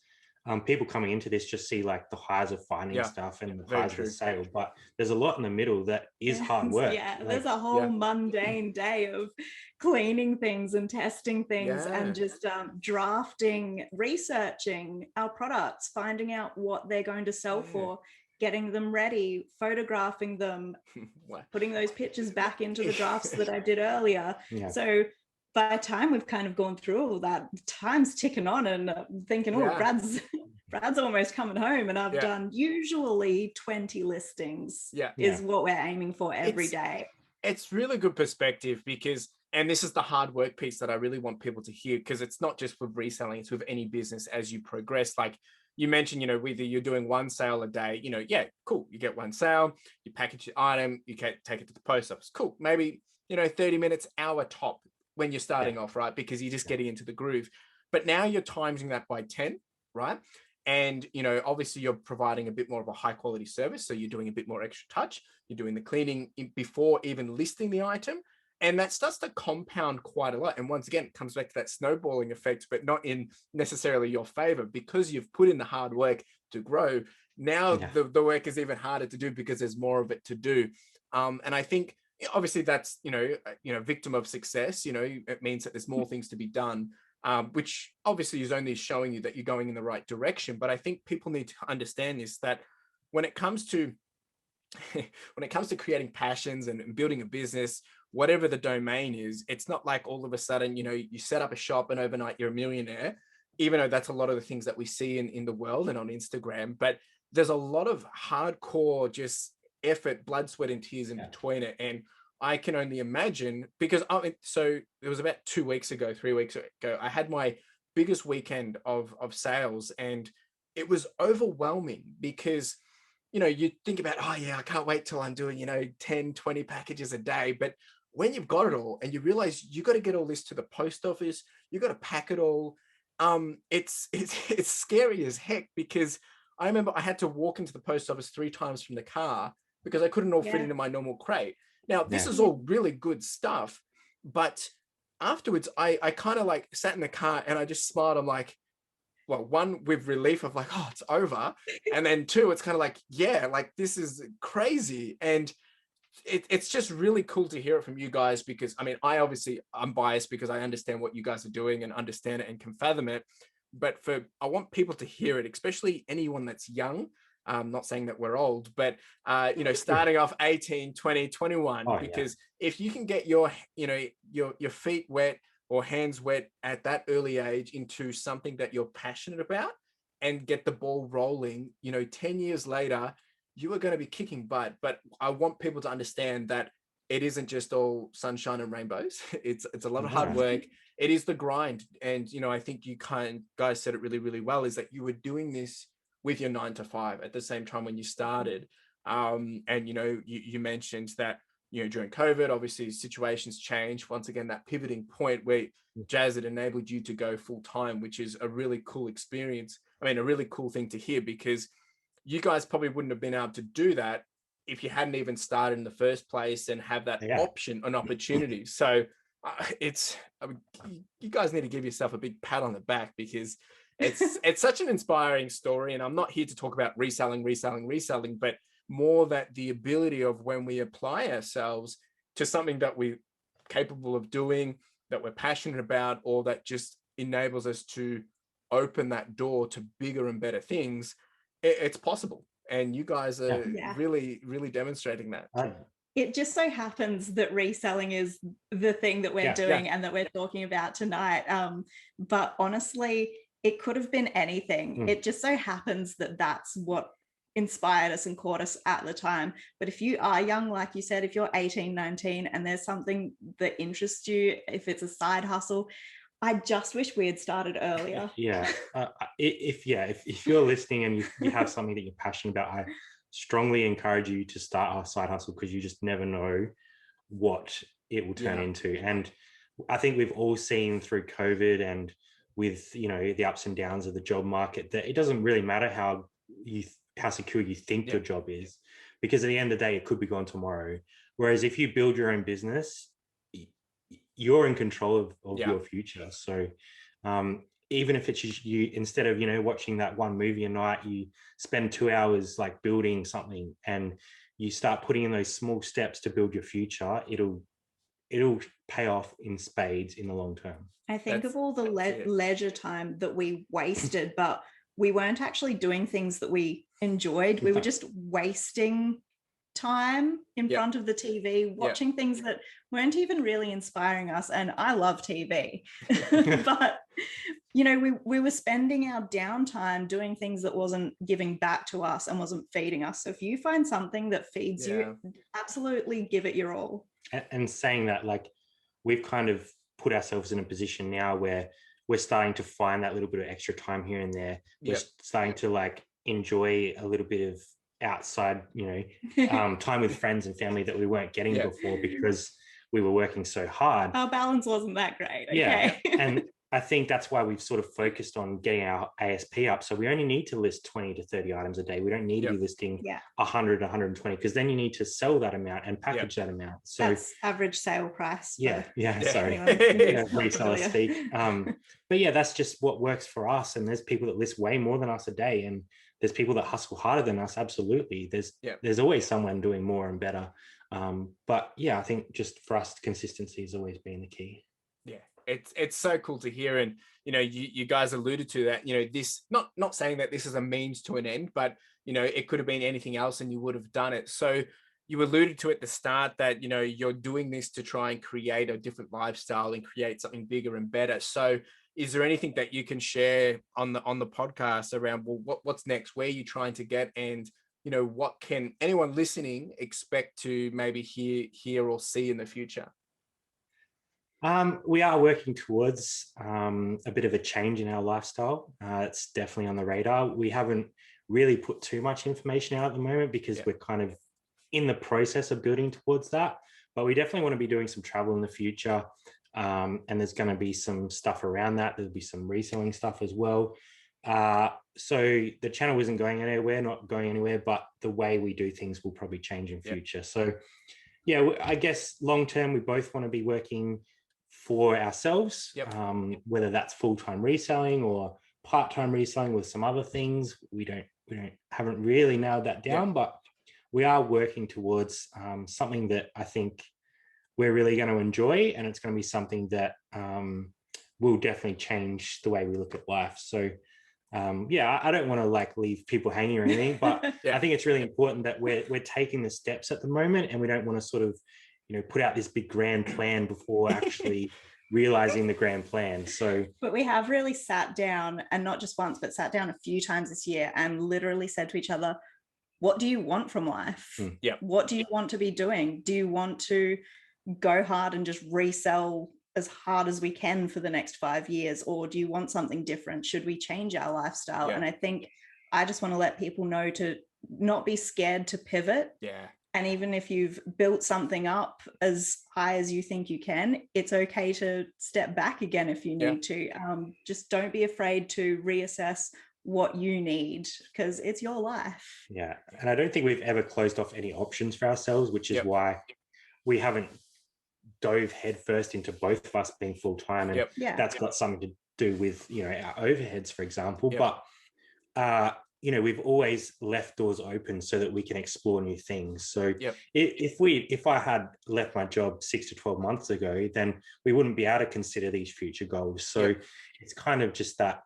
people coming into this just see like the highs of finding stuff and the highs of the sale, but there's a lot in the middle that is hard work. There's a whole mundane day of cleaning things and testing things and just drafting, researching our products, finding out what they're going to sell for, getting them ready, photographing them, putting those pictures back into the drafts that I did earlier. So by the time we've kind of gone through all that, time's ticking on, and thinking, Brad's almost coming home, and I've done usually 20 listings is what we're aiming for every day. It's really good perspective, because, and this is the hard work piece that I really want people to hear, because it's not just with reselling, it's with any business as you progress. Like you mentioned, you know, whether you're doing one sale a day, you know, cool. You get one sale, you package your item, you can take it to the post office. Cool. Maybe, you know, 30 minutes, hour top when you're starting off, right? Because you're just getting into the groove. But now you're timing that by 10, right? And, you know, obviously you're providing a bit more of a high quality service. So you're doing a bit more extra touch. You're doing the cleaning before even listing the item. And that starts to compound quite a lot. And once again, it comes back to that snowballing effect, but not in necessarily your favor, because you've put in the hard work to grow. Now the work is even harder to do because there's more of it to do. And I think, obviously that's, you know, victim of success, you know, it means that there's more things to be done, which obviously is only showing you that you're going in the right direction. But I think people need to understand this, that when it comes to creating passions and building a business, whatever the domain is, it's not like all of a sudden, you know, you set up a shop and overnight you're a millionaire, even though that's a lot of the things that we see in the world and on Instagram. But there's a lot of hardcore just effort, blood, sweat, and tears in between it. And I can only imagine, because so it was about 3 weeks ago, I had my biggest weekend of sales, and it was overwhelming because, you know, you think about, I can't wait till I'm doing, you know, 10, 20 packages a day. But when you've got it all and you realize you got to get all this to the post office, you got to pack it all. It's scary as heck, because I remember I had to walk into the post office 3 times from the car because I couldn't all fit into my normal crate. Now, this is all really good stuff, but afterwards I kind of like sat in the car and I just smiled. I'm like, well, one, with relief of like, oh, it's over. And then 2, it's kind of like, like this is crazy. And it's just really cool to hear it from you guys, because I mean, I'm biased because I understand what you guys are doing and understand it and can fathom it. But I want people to hear it, especially anyone that's young. Not saying that we're old, but, starting off 18, 20, 21, because if you can get your feet wet or hands wet at that early age into something that you're passionate about and get the ball rolling, 10 years later, you are going to be kicking butt. But I want people to understand that it isn't just all sunshine and rainbows. It's a lot of hard work. It is the grind. And, I think you guys said it really, really well, is that you were doing this with your 9 to 5 at the same time when you started. And, you mentioned that, during COVID, obviously situations change. Once again, that pivoting point where Jaz had enabled you to go full time, which is a really cool experience. I mean, a really cool thing to hear, because you guys probably wouldn't have been able to do that if you hadn't even started in the first place and have that option and opportunity. So you guys need to give yourself a big pat on the back, because it's such an inspiring story. And I'm not here to talk about reselling, but more that the ability of when we apply ourselves to something that we're capable of doing, that we're passionate about, or that just enables us to open that door to bigger and better things, it's possible. And you guys are really, really demonstrating that. It just so happens that reselling is the thing that we're doing and that we're talking about tonight. But honestly, it could have been anything. It just so happens that that's what inspired us and caught us at the time. But if you are young, like you said, if you're 18, 19, and there's something that interests you, if it's a side hustle, I just wish we had started earlier. If you're listening and you have something that you're passionate about, I strongly encourage you to start a side hustle, because you just never know what it will turn into. And I think we've all seen through COVID and with, the ups and downs of the job market, that it doesn't really matter how secure you think your job is, because at the end of the day, it could be gone tomorrow. Whereas if you build your own business, you're in control of your future. So even if it's just you, instead of, watching that one movie a night, you spend 2 hours like building something, and you start putting in those small steps to build your future, it'll pay off in spades in the long term. I think of all the leisure time that we wasted, but we weren't actually doing things that we enjoyed. We were just wasting time in front of the TV, watching things that weren't even really inspiring us. And I love TV, but we were spending our downtime doing things that wasn't giving back to us and wasn't feeding us. So if you find something that feeds you, absolutely give it your all. And saying that, like, we've kind of put ourselves in a position now where we're starting to find that little bit of extra time here and there. We're starting to like enjoy a little bit of outside, time with friends and family that we weren't getting before, because we were working so hard. Our balance wasn't that great. Okay? And I think that's why we've sort of focused on getting our ASP up. So we only need to list 20 to 30 items a day. We don't need to be listing 100, 120, because then you need to sell that amount and package that amount. So that's average sale price. Sorry. Reseller speak. But that's just what works for us. And there's people that list way more than us a day. And there's people that hustle harder than us. Absolutely. There's always someone doing more and better. But I think just for us, consistency has always been the key. It's so cool to hear. And you guys alluded to that, this not saying that this is a means to an end, but it could have been anything else and you would have done it. So you alluded to at the start that you're doing this to try and create a different lifestyle and create something bigger and better. So is there anything that you can share on the podcast around, well, what's next? Where are you trying to get? And what can anyone listening expect to maybe hear or see in the future? We are working towards a bit of a change in our lifestyle. It's definitely on the radar. We haven't really put too much information out at the moment, because we're kind of in the process of building towards that. But we definitely want to be doing some travel in the future. And there's going to be some stuff around that. There'll be some reselling stuff as well. So the channel isn't going anywhere, not going anywhere, but the way we do things will probably change in future. So I guess long term, we both want to be working for ourselves, whether that's full-time reselling or part-time reselling with some other things. We haven't really nailed that down, but we are working towards something that I think we're really going to enjoy, and it's going to be something that will definitely change the way we look at life. So I don't want to like leave people hanging or anything, but I think it's really important that we're taking the steps at the moment, and we don't want to sort of, put out this big grand plan before actually realizing the grand plan. So, but we have really sat down, and not just once, but sat down a few times this year and literally said to each other, what do you want from life? What do you want to be doing? Do you want to go hard and just resell as hard as we can for the next 5 years, or do you want something different? Should we change our lifestyle? And I think I just want to let people know to not be scared to pivot. And even if you've built something up as high as you think you can, it's okay to step back again if you need to. Just don't be afraid to reassess what you need, because it's your life. And I don't think we've ever closed off any options for ourselves, which is why we haven't dove headfirst into both of us being full-time, and that's got something to do with our overheads, for example. But we've always left doors open so that we can explore new things. So if I had left my job 6 to 12 months ago, then we wouldn't be able to consider these future goals. So it's kind of just that,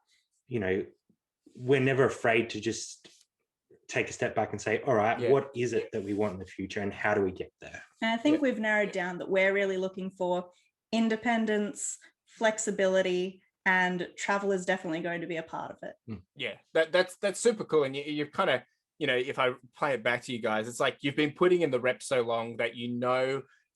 we're never afraid to just take a step back and say, all right, what is it that we want in the future, and how do we get there? And I think we've narrowed down that we're really looking for independence, flexibility, and travel is definitely going to be a part of it. That's super cool. And you've kind of, if I play it back to you guys, it's like you've been putting in the reps so long that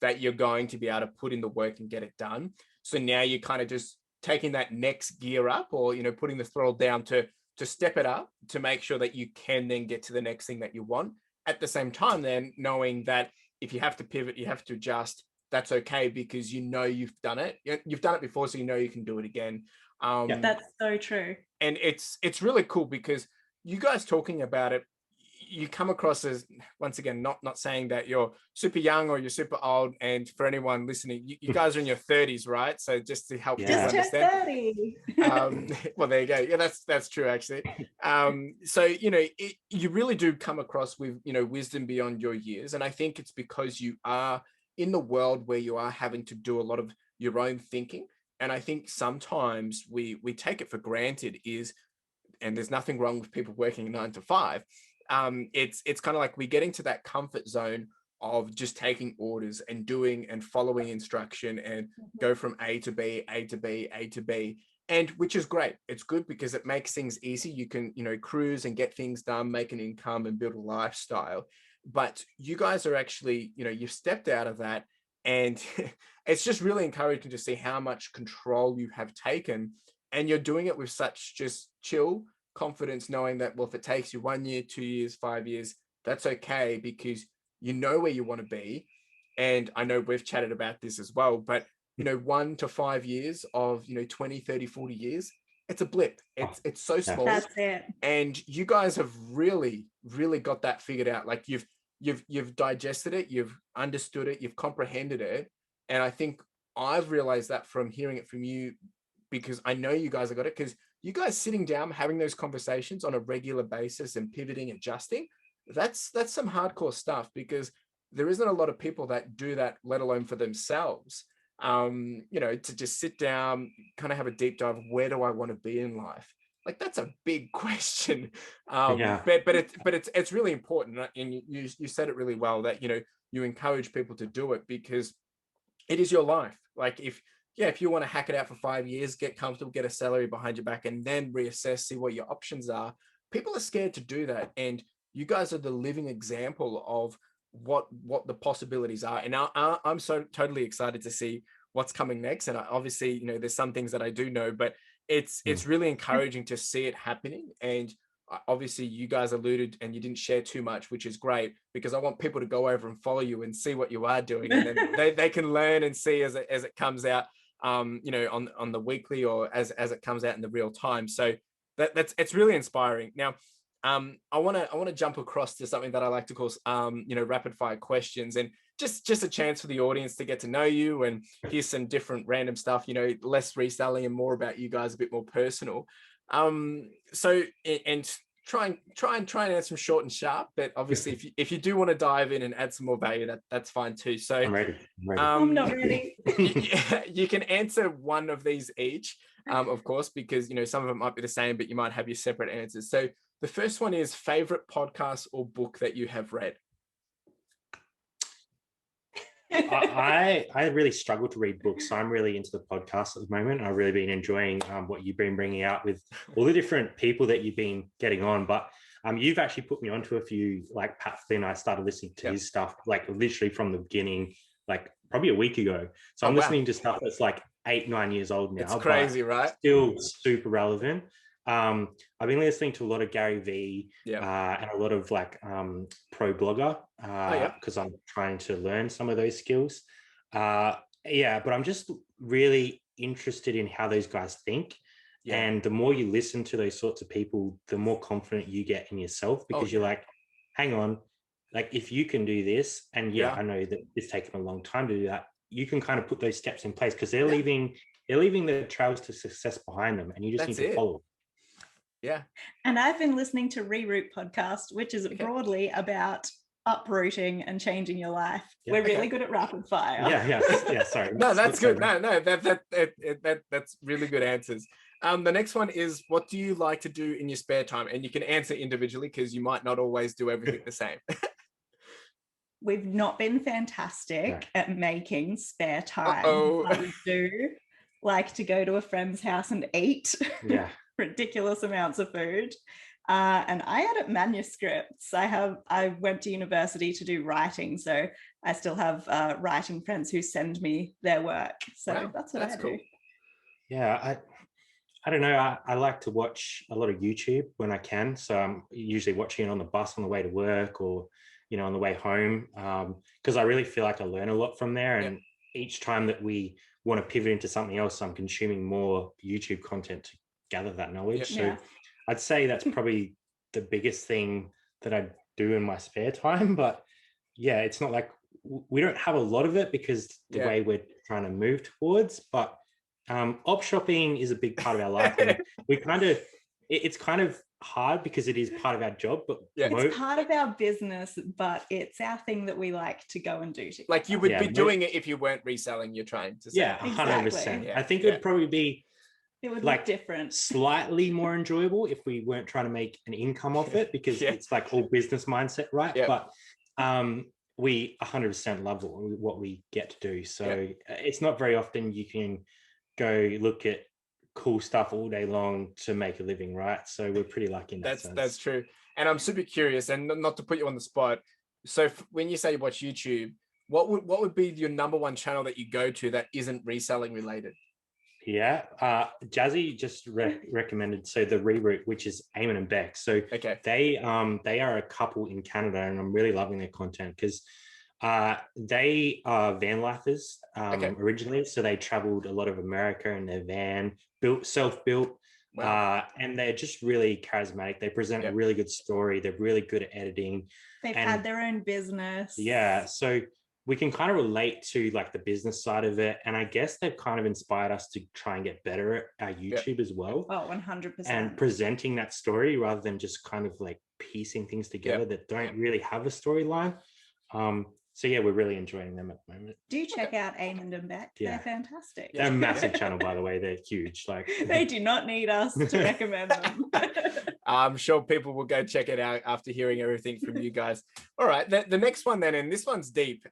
that you're going to be able to put in the work and get it done. So now you're kind of just taking that next gear up, or putting the throttle down to step it up, to make sure that you can then get to the next thing that you want. At the same time, then knowing that if you have to pivot, you have to adjust, that's okay, because you've done it. You've done it before, so you can do it again. That's so true. And it's really cool, because you guys talking about it, you come across as, once again, not saying that you're super young or you're super old. And for anyone listening, you guys are in your 30s, right? So just to help people understand. 30. Well, there you go. Yeah, that's true, actually. So you really do come across with wisdom beyond your years, and I think it's because you are in the world where you are having to do a lot of your own thinking. And I think sometimes we take it for granted, and there's nothing wrong with people working 9 to 5. It's kind of like we're getting to that comfort zone of just taking orders and doing and following instruction and go from A to B, A to B, A to B. And which is great. It's good because it makes things easy. You can, cruise and get things done, make an income and build a lifestyle. But you guys are actually, you've stepped out of that, and it's just really encouraging to see how much control you have taken, and you're doing it with such just chill confidence, knowing that, well, if it takes you 1 year, 2 years, 5 years, that's okay, because you know where you want to be. And I know we've chatted about this as well, but 1 to 5 years of 20, 30, 40 years, it's a blip. It's so small. That's it. And you guys have really got that figured out. Like you've digested it, you've understood it, you've comprehended it. And I think I've realized that from hearing it from you, because I know you guys have got it, because you guys sitting down, having those conversations on a regular basis and pivoting, adjusting, that's some hardcore stuff, because there isn't a lot of people that do that, let alone for themselves. To just sit down, kind of have a deep dive of, where do I want to be in life? Like, that's a big question. But it's really important. And you said it really well, that, you encourage people to do it because it is your life. Like if you want to hack it out for 5 years, get comfortable, get a salary behind your back, and then reassess, see what your options are. People are scared to do that. And you guys are the living example of what the possibilities are. And I'm so totally excited to see what's coming next. And obviously, there's some things that I do know, but it's really encouraging to see it happening. And obviously you guys alluded, and you didn't share too much, which is great, because I want people to go over and follow you and see what you are doing. And then they can learn and see as it comes out, on the weekly, or as it comes out in the real time. So it's really inspiring. Now, I want to jump across to something that I like to call, rapid fire questions, and just a chance for the audience to get to know you and hear some different random stuff, less reselling and more about you guys, a bit more personal. So, and try and answer them short and sharp. But obviously, if you do want to dive in and add some more value, that's fine too. So I'm ready. I'm not ready. You can answer one of these each, of course, because some of them might be the same, but you might have your separate answers. So the first one is favorite podcast or book that you have read. I really struggle to read books, so I'm really into the podcast at the moment. I've really been enjoying what you've been bringing out with all the different people that you've been getting on. But you've actually put me onto a few, like Pat Flynn. I started listening to his stuff, like literally from the beginning, like probably a week ago. So I'm listening to stuff that's like 8-9 years old now. It's crazy, right? Still super relevant. I've been listening to a lot of Gary Vee and a lot of like pro blogger because I'm trying to learn some of those skills. But I'm just really interested in how those guys think. Yeah. And the more you listen to those sorts of people, the more confident you get in yourself, because you're like, hang on, like if you can do this, and I know that it's taken a long time to do that, you can kind of put those steps in place, because they're leaving the trails to success behind them, and you just need to follow. Yeah. And I've been listening to Reroot podcast, which is broadly about uprooting and changing your life. We're really good at rapid fire. Yeah. Sorry. No, that's good. No, that's really good answers. The next one is, what do you like to do in your spare time? And you can answer individually, because you might not always do everything the same. We've not been fantastic at making spare time. But we do like to go to a friend's house and eat ridiculous amounts of food. And I edit manuscripts. I went to university to do writing, so I still have writing friends who send me their work. So that's what I do. Yeah, I don't know. I like to watch a lot of YouTube when I can. So I'm usually watching it on the bus on the way to work, or on the way home, because I really feel like I learn a lot from there. And each time that we want to pivot into something else, I'm consuming more YouTube content to gather that knowledge. So I'd say that's probably the biggest thing that I do in my spare time. But it's not like we don't have a lot of it, because the way we're trying to move towards. But op shopping is a big part of our life, and we it's kind of hard because it is part of our job, but it's part of our business, but it's our thing that we like to go and do together. Like you would be doing it if you weren't reselling, you're trying to say. 100%. I think it would probably be, it would look different, slightly more enjoyable if we weren't trying to make an income off it, because it's like all business mindset, right? But we 100% love what we get to do. So it's not very often you can go look at cool stuff all day long to make a living, right? So we're pretty lucky in that sense. That's true. And I'm super curious, and not to put you on the spot, so when you say you watch YouTube, what would be your number one channel that you go to that isn't reselling related? Jazzy just recommended, so the Reroot, which is Eamon and Beck. So they are a couple in Canada, and I'm really loving their content, because they are van lifers originally. So they traveled a lot of America in their van, self-built. And they're just really charismatic. They present a really good story. They're really good at editing. They've had their own business. So we can kind of relate to like the business side of it. And I guess they've kind of inspired us to try and get better at our YouTube as well. Oh, 100%. And presenting that story rather than just kind of like piecing things together that don't really have a storyline. So we're really enjoying them at the moment. Do check out Eamon and Beck. They're fantastic. They're a massive channel, by the way. They're huge. Like they do not need us to recommend them. I'm sure people will go check it out after hearing everything from you guys. All right, the next one then, and this one's deep.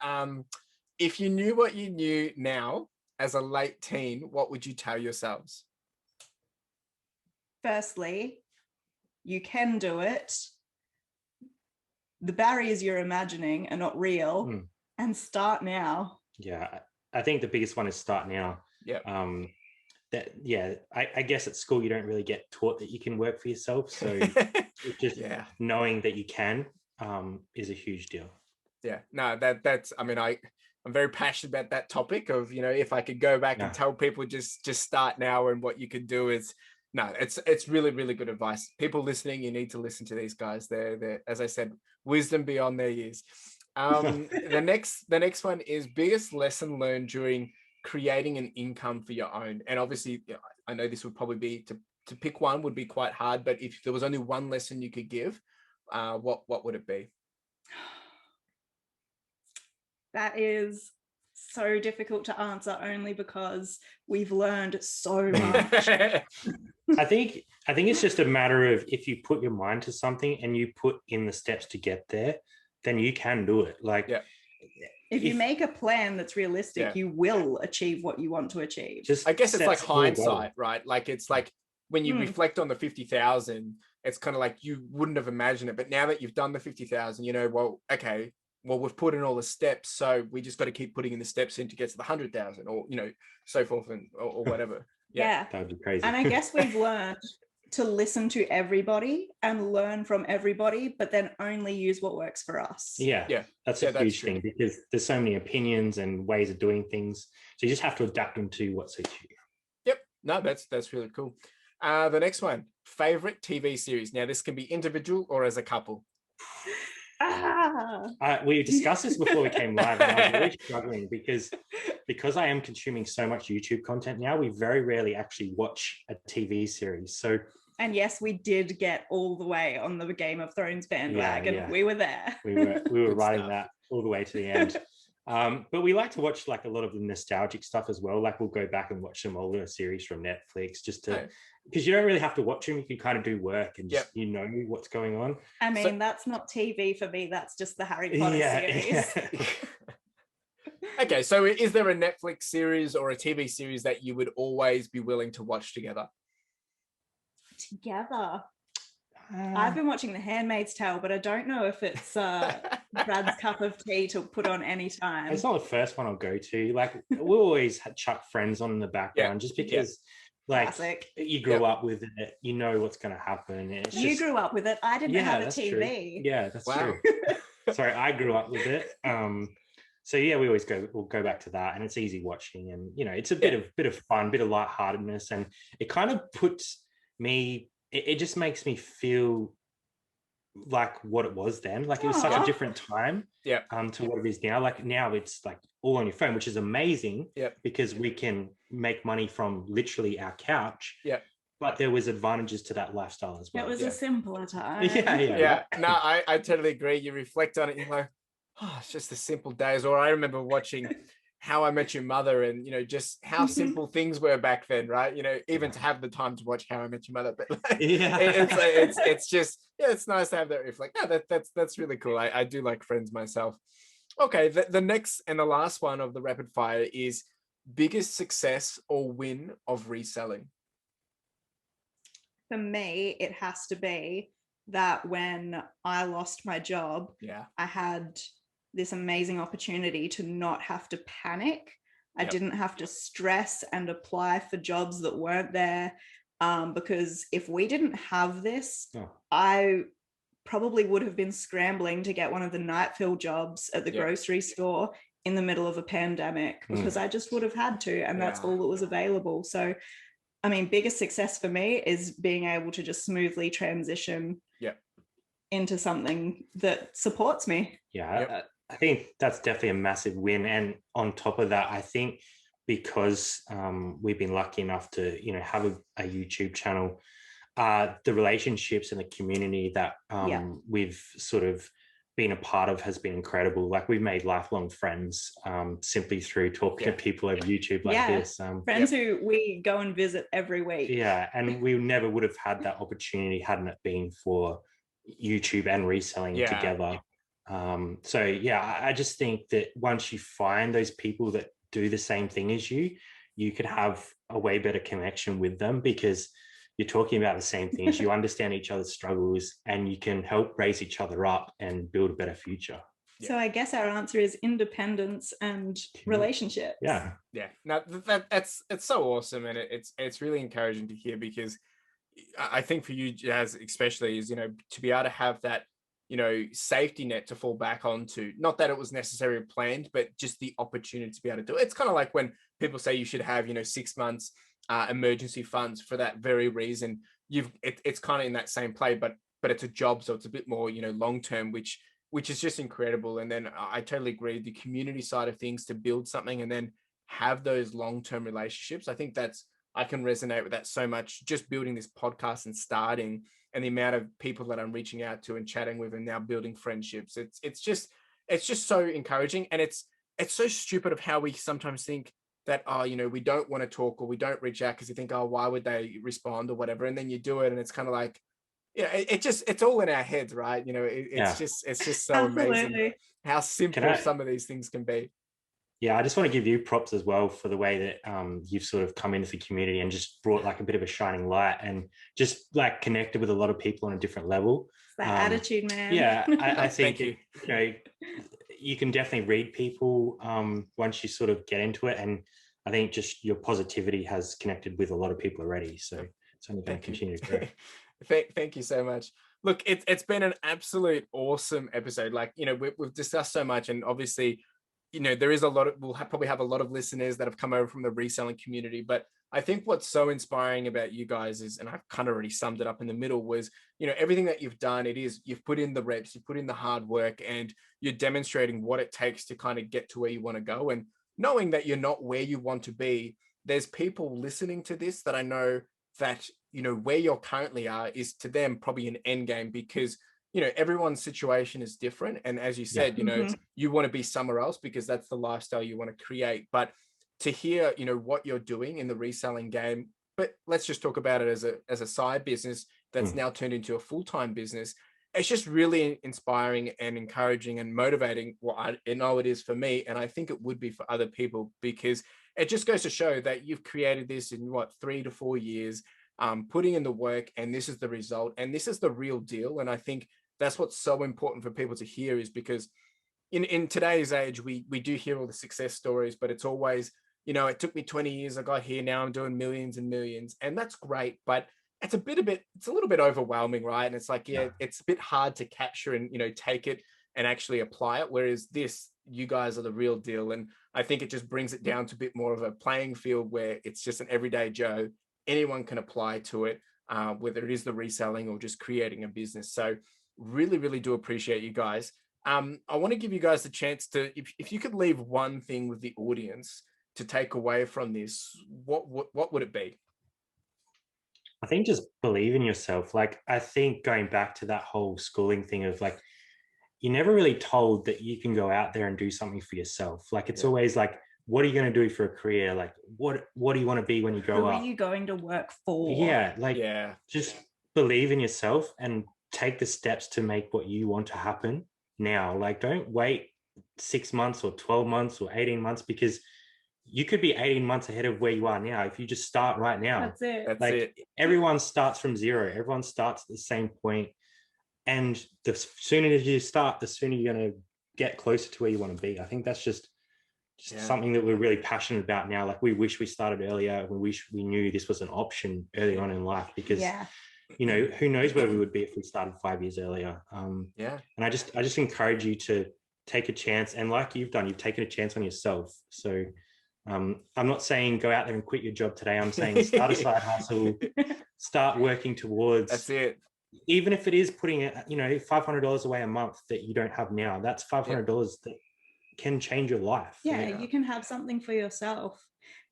If you knew what you knew now as a late teen, what would you tell yourselves? Firstly, you can do it. The barriers you're imagining are not real, and start now. I think the biggest one is start now. I guess at school you don't really get taught that you can work for yourself, so just knowing that you can is a huge deal. That's I mean, I'm very passionate about that topic of, if I could go back and tell people just start now, and what you could do is it's really, really good advice. People listening, you need to listen to these guys. They're as I said, wisdom beyond their years. The next one is biggest lesson learned during creating an income for your own. And obviously, I know this would probably be to to pick one would be quite hard, but if there was only one lesson you could give, what would it be? That is so difficult to answer, only because we've learned so much. I think it's just a matter of, if you put your mind to something and you put in the steps to get there, then you can do it. Like, if you make a plan that's realistic, you will achieve what you want to achieve. I guess it's like hindsight, right? Like, it's like when you reflect on the 50,000, it's kind of like you wouldn't have imagined it, but now that you've done the 50,000, well, okay, well, we've put in all the steps, so we just got to keep putting in the steps in to get to the 100,000, or so forth, or whatever. Yeah, that would be crazy. And I guess we've learned to listen to everybody and learn from everybody, but then only use what works for us. That's a huge thing, because there's so many opinions and ways of doing things, so you just have to adapt them to what suits you. No, that's really cool. The next one, favorite TV series. Now, this can be individual or as a couple. We discussed this before we came live, and I was really struggling because I am consuming so much YouTube content now. We very rarely actually watch a TV series. So, and yes, we did get all the way on the Game of Thrones bandwagon. Yeah. We were there. We were riding that all the way to the end. But we like to watch like a lot of the nostalgic stuff as well. Like, we'll go back and watch some older series from Netflix, just to, because you don't really have to watch them. You can kind of do work and just what's going on. I mean, that's not TV for me. That's just the Harry Potter series. Okay, so is there a Netflix series or a TV series that you would always be willing to watch together? I've been watching The Handmaid's Tale, but I don't know if it's Brad's cup of tea to put on any time. It's not the first one I'll go to. Like, we'll always chuck Friends on in the background, just because like classic. You grew up with it, you know what's going to happen. You grew up with it. I didn't have a TV. True. Yeah, that's true. Sorry, I grew up with it. So yeah, we'll go back to that, and it's easy watching, and it's a bit of fun, bit of lightheartedness, and it kind of puts me. It just makes me feel like what it was then. Like, it was such a different time to what it is now. Like, now it's like all on your phone, which is amazing because we can make money from literally our couch. But there was advantages to that lifestyle as well. It was a simpler time. Yeah. No, I totally agree. You reflect on it, you're like, oh, it's just the simple days. Or I remember watching How I Met Your Mother, and just how simple things were back then, right? Even to have the time to watch How I Met Your Mother, but it's just it's nice to have that reflect. No, that's really cool. I do like Friends myself. Okay, the next and the last one of the rapid fire is biggest success or win of reselling. For me, it has to be that when I lost my job, I had this amazing opportunity to not have to panic. I didn't have to stress and apply for jobs that weren't there, because if we didn't have this, I probably would have been scrambling to get one of the night fill jobs at the grocery store in the middle of a pandemic, because I just would have had to, and that's all that was available. So, I mean, biggest success for me is being able to just smoothly transition into something that supports me. I think that's definitely a massive win. And on top of that, I think because we've been lucky enough to, have a YouTube channel, the relationships and the community that we've sort of been a part of has been incredible. Like, we've made lifelong friends simply through talking to people over YouTube like this. Friends who we go and visit every week. Yeah, and we never would have had that opportunity hadn't it been for YouTube and reselling together. I just think that once you find those people that do the same thing as you could have a way better connection with them, because you're talking about the same things, you understand each other's struggles, and you can help raise each other up and build a better future. So I guess our answer is independence and relationships. Now it's so awesome, and it's really encouraging to hear, because I think for you, Jaz, especially, is to be able to have that safety net to fall back onto. Not that it was necessarily planned, but just the opportunity to be able to do it. It's kind of like when people say you should have 6 months emergency funds for that very reason. It's kind of in that same play, but it's a job, so it's a bit more long term, which is just incredible. And then I totally agree, the community side of things, to build something and then have those long term relationships. I think that's I can resonate with that so much, just building this podcast and starting, and the amount of people that I'm reaching out to and chatting with and now building friendships. It's just so encouraging. And it's so stupid of how we sometimes think that, oh, you know, we don't want to talk or we don't reach out because you think, oh, why would they respond or whatever? And then you do it and it's kind of like, yeah, it's all in our heads, right? You know, it's just so amazing how simple some of these things can be. Yeah, I just want to give you props as well for the way that you've sort of come into the community and just brought like a bit of a shining light and just like connected with a lot of people on a different level. It's that attitude, man. Yeah, I think you. You know, you can definitely read people once you sort of get into it, and I think just your positivity has connected with a lot of people already. So it's only going to continue to grow. Thank you so much. Look, it's been an absolute awesome episode. Like, you know, we've discussed so much, and obviously, you know, there is a lot of, probably have a lot of listeners that have come over from the reselling community. But I think what's so inspiring about you guys is, and I've kind of already summed it up in the middle, was, you know, everything that you've done, you've put in the reps, you've put in the hard work, and you're demonstrating what it takes to kind of get to where you want to go. And knowing that you're not where you want to be, there's people listening to this that I know that, you know, where you're currently are is to them probably an end game, because, you know, everyone's situation is different. And as you said, you know, you want to be somewhere else because that's the lifestyle you want to create. But to hear, you know, what you're doing in the reselling game, but let's just talk about it as a side business that's now turned into a full-time business. It's just really inspiring and encouraging and motivating. Well, I know it is for me, and I think it would be for other people, because it just goes to show that you've created this in 3 to 4 years, putting in the work, and this is the result, and this is the real deal. And I think that's what's so important for people to hear, is because in today's age, we do hear all the success stories, but it's always, you know, it took me 20 years, I got here, now I'm doing millions and millions, and that's great, but it's a little bit overwhelming, right? And it's like, it's a bit hard to capture and, you know, take it and actually apply it. Whereas this, you guys are the real deal. And I think it just brings it down to a bit more of a playing field where it's just an everyday Joe. Anyone can apply to it, whether it is the reselling or just creating a business. So really, really do appreciate you guys. I want to give you guys the chance to, if you could leave one thing with the audience to take away from this, what would it be? I think just believe in yourself. Like, I think going back to that whole schooling thing of like, you're never really told that you can go out there and do something for yourself. Like, it's always like, what are you going to do for a career? Like, what do you want to be when you grow up? Who are you going to work for? Yeah. Like, just believe in yourself and take the steps to make what you want to happen now. Like, don't wait 6 months or 12 months or 18 months, because you could be 18 months ahead of where you are now if you just start right now. That's it. That's it. Everyone starts from zero. Everyone starts at the same point. And the sooner you start, the sooner you're going to get closer to where you want to be. I think that's just something that we're really passionate about now. Like, we wish we started earlier. We wish we knew this was an option early on in life, because you know, who knows where we would be if we started 5 years earlier. And I just encourage you to take a chance. And like you've done, you've taken a chance on yourself. So I'm not saying go out there and quit your job today. I'm saying start a side hustle, start working towards. That's it. Even if it is putting, you know, $500 away a month that you don't have now, that's $500 that can change your life. Yeah, you can have something for yourself.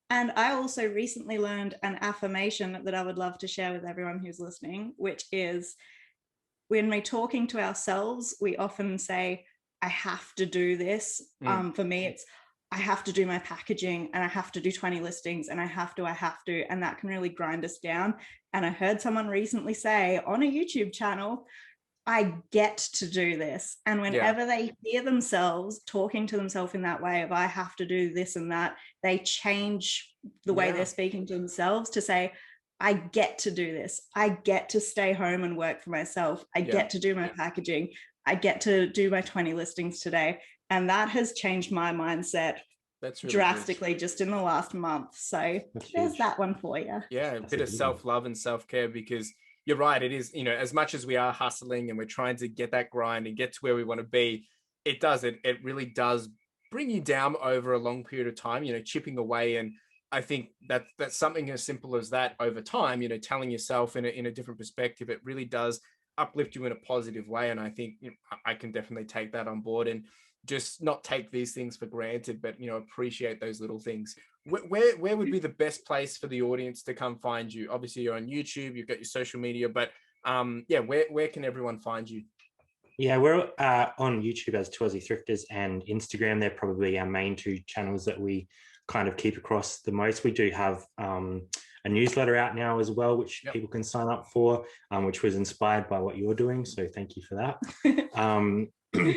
And I also recently learned an affirmation that I would love to share with everyone who's listening, which is, when we're talking to ourselves, we often say, I have to do this. For me, it's, I have to do my packaging, and I have to do 20 listings, and I have to, and that can really grind us down. And I heard someone recently say on a YouTube channel, I get to do this. And whenever they hear themselves talking to themselves in that way of, I have to do this and that, they change the way they're speaking to themselves to say, I get to do this. I get to stay home and work for myself. I get to do my packaging. I get to do my 20 listings today. And that has changed my mindset really drastically just in the last month. So there's that one for you. Yeah, a bit of self-love and self-care, because you're right. It is, you know, as much as we are hustling and we're trying to get that grind and get to where we want to be, it really does bring you down over a long period of time, you know, chipping away. And I think that's something as simple as that over time, you know, telling yourself in a different perspective, it really does uplift you in a positive way. And I think, you know, I can definitely take that on board and just not take these things for granted, but, you know, appreciate those little things. where would be the best place for the audience to come find you? Obviously, you're on YouTube, you've got your social media, but where can everyone find you? Yeah, we're on YouTube as 2AussieThrifters, and Instagram. They're probably our main two channels that we kind of keep across the most. We do have a newsletter out now as well, which people can sign up for, which was inspired by what you're doing. So thank you for that.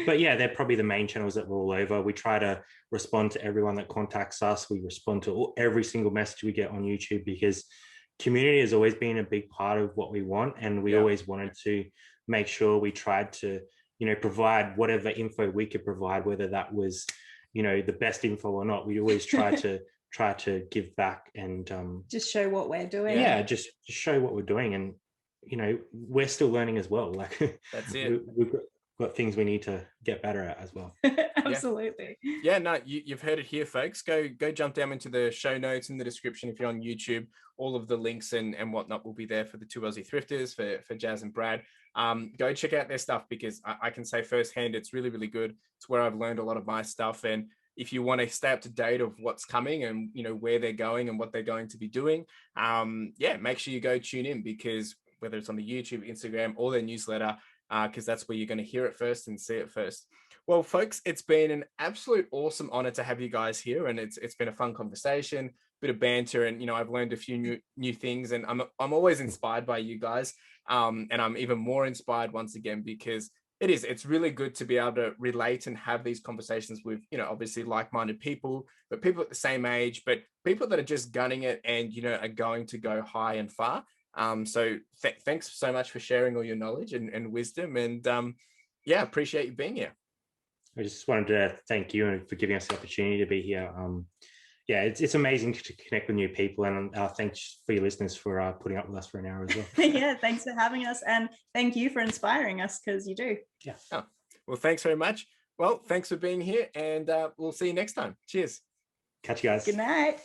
But yeah, they're probably the main channels that we're all over. We try to respond to everyone that contacts us. We respond to every single message we get on YouTube, because community has always been a big part of what we want. And we always wanted to make sure we tried to, provide whatever info we could provide, whether that was, the best info or not. We always try to give back and just show what we're doing. Yeah, just show what we're doing. And, we're still learning as well. Like, that's it. We've got things we need to get better at as well. Absolutely. Yeah, no, you've heard it here, folks. Go jump down into the show notes in the description if you're on YouTube. All of the links and whatnot will be there for the 2AussieThrifters, for Jaz and Brad. Go check out their stuff, because I can say firsthand it's really, really good. It's where I've learned a lot of my stuff. And if you want to stay up to date of what's coming and where they're going and what they're going to be doing, make sure you go tune in, because whether it's on the YouTube, Instagram, or their newsletter, because that's where you're going to hear it first and see it first. Well, folks, it's been an absolute awesome honor to have you guys here, and it's been a fun conversation, bit of banter, and I've learned a few new things, and I'm always inspired by you guys, and I'm even more inspired once again, because it's really good to be able to relate and have these conversations with obviously like-minded people, but people at the same age, but people that are just gunning it and are going to go high and far. So thanks so much for sharing all your knowledge and wisdom, and appreciate you being here. I just wanted to thank you for giving us the opportunity to be here. It's amazing to connect with new people, and thanks for your listeners for putting up with us for an hour as well. Yeah, thanks for having us, and thank you for inspiring us, because you do. Yeah. Oh, well, thanks very much. Well, thanks for being here, and we'll see you next time. Cheers. Catch you guys. Good night.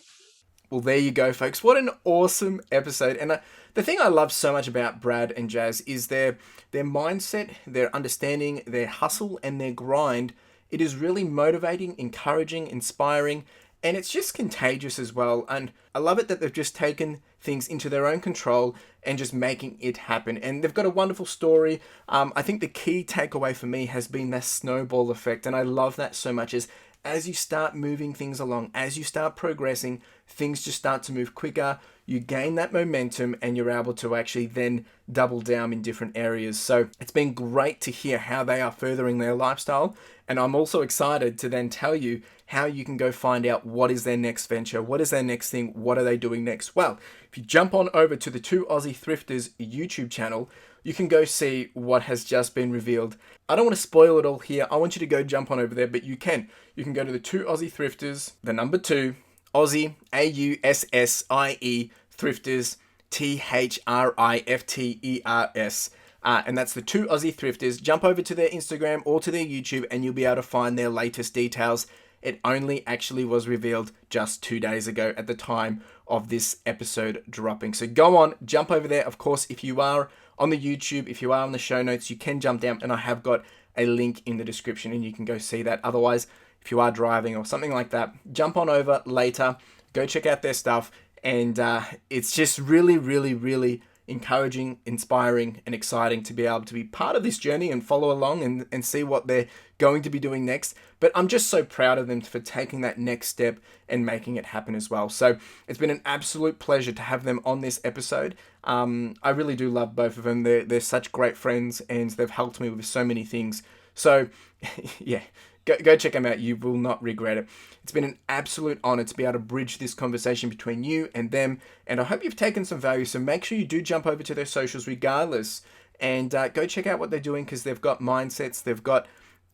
Well, there you go, folks. What an awesome episode. And the thing I love so much about Brad and Jaz is their mindset, their understanding, their hustle, and their grind. It is really motivating, encouraging, inspiring, and it's just contagious as well. And I love it that they've just taken things into their own control and just making it happen. And they've got a wonderful story. I think the key takeaway for me has been that snowball effect. And I love that so much, as you start moving things along, as you start progressing, things just start to move quicker. You gain that momentum, and you're able to actually then double down in different areas. So it's been great to hear how they are furthering their lifestyle. And I'm also excited to then tell you how you can go find out what is their next venture, what is their next thing, what are they doing next. Well, if you jump on over to the 2AussieThrifters YouTube channel, you can go see what has just been revealed. I don't want to spoil it all here. I want you to go jump on over there, but you can. You can go to the 2AussieThrifters, the number 2, Aussie, AUSSIE, Thrifters, THRIFTERS. And that's the 2AussieThrifters. Jump over to their Instagram or to their YouTube, and you'll be able to find their latest details. It only actually was revealed just 2 days ago at the time of this episode dropping. So go on, jump over there. Of course, if you are on the YouTube, if you are on the show notes, you can jump down, and I have got a link in the description, and you can go see that. Otherwise, if you are driving or something like that, jump on over later, go check out their stuff. And it's just really, really, really encouraging, inspiring, and exciting to be able to be part of this journey and follow along and see what they're going to be doing next. But I'm just so proud of them for taking that next step and making it happen as well. So it's been an absolute pleasure to have them on this episode. I really do love both of them. They're such great friends, and they've helped me with so many things. So yeah, go check them out. You will not regret it. It's been an absolute honor to be able to bridge this conversation between you and them, and I hope you've taken some value. So make sure you do jump over to their socials regardless, and go check out what they're doing, because they've got mindsets, they've got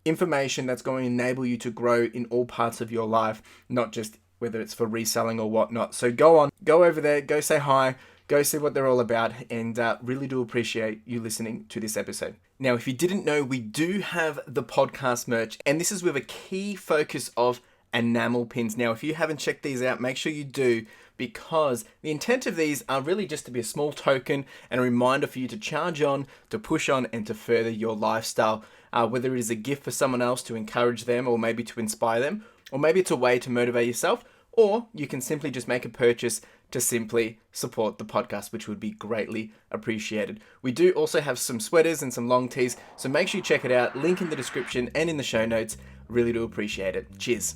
information that's going to enable you to grow in all parts of your life, not just whether it's for reselling or whatnot. So go over there, go say hi, go see what they're all about, and really do appreciate you listening to this episode. Now, if you didn't know, we do have the podcast merch, and this is with a key focus of enamel pins. Now, if you haven't checked these out, make sure you do, because the intent of these are really just to be a small token and a reminder for you to charge on, to push on, and to further your lifestyle. Whether it is a gift for someone else to encourage them, or maybe to inspire them, or maybe it's a way to motivate yourself, or you can simply just make a purchase to simply support the podcast, which would be greatly appreciated. We do also have some sweaters and some long tees, so make sure you check it out. Link in the description and in the show notes. Really do appreciate it. Cheers.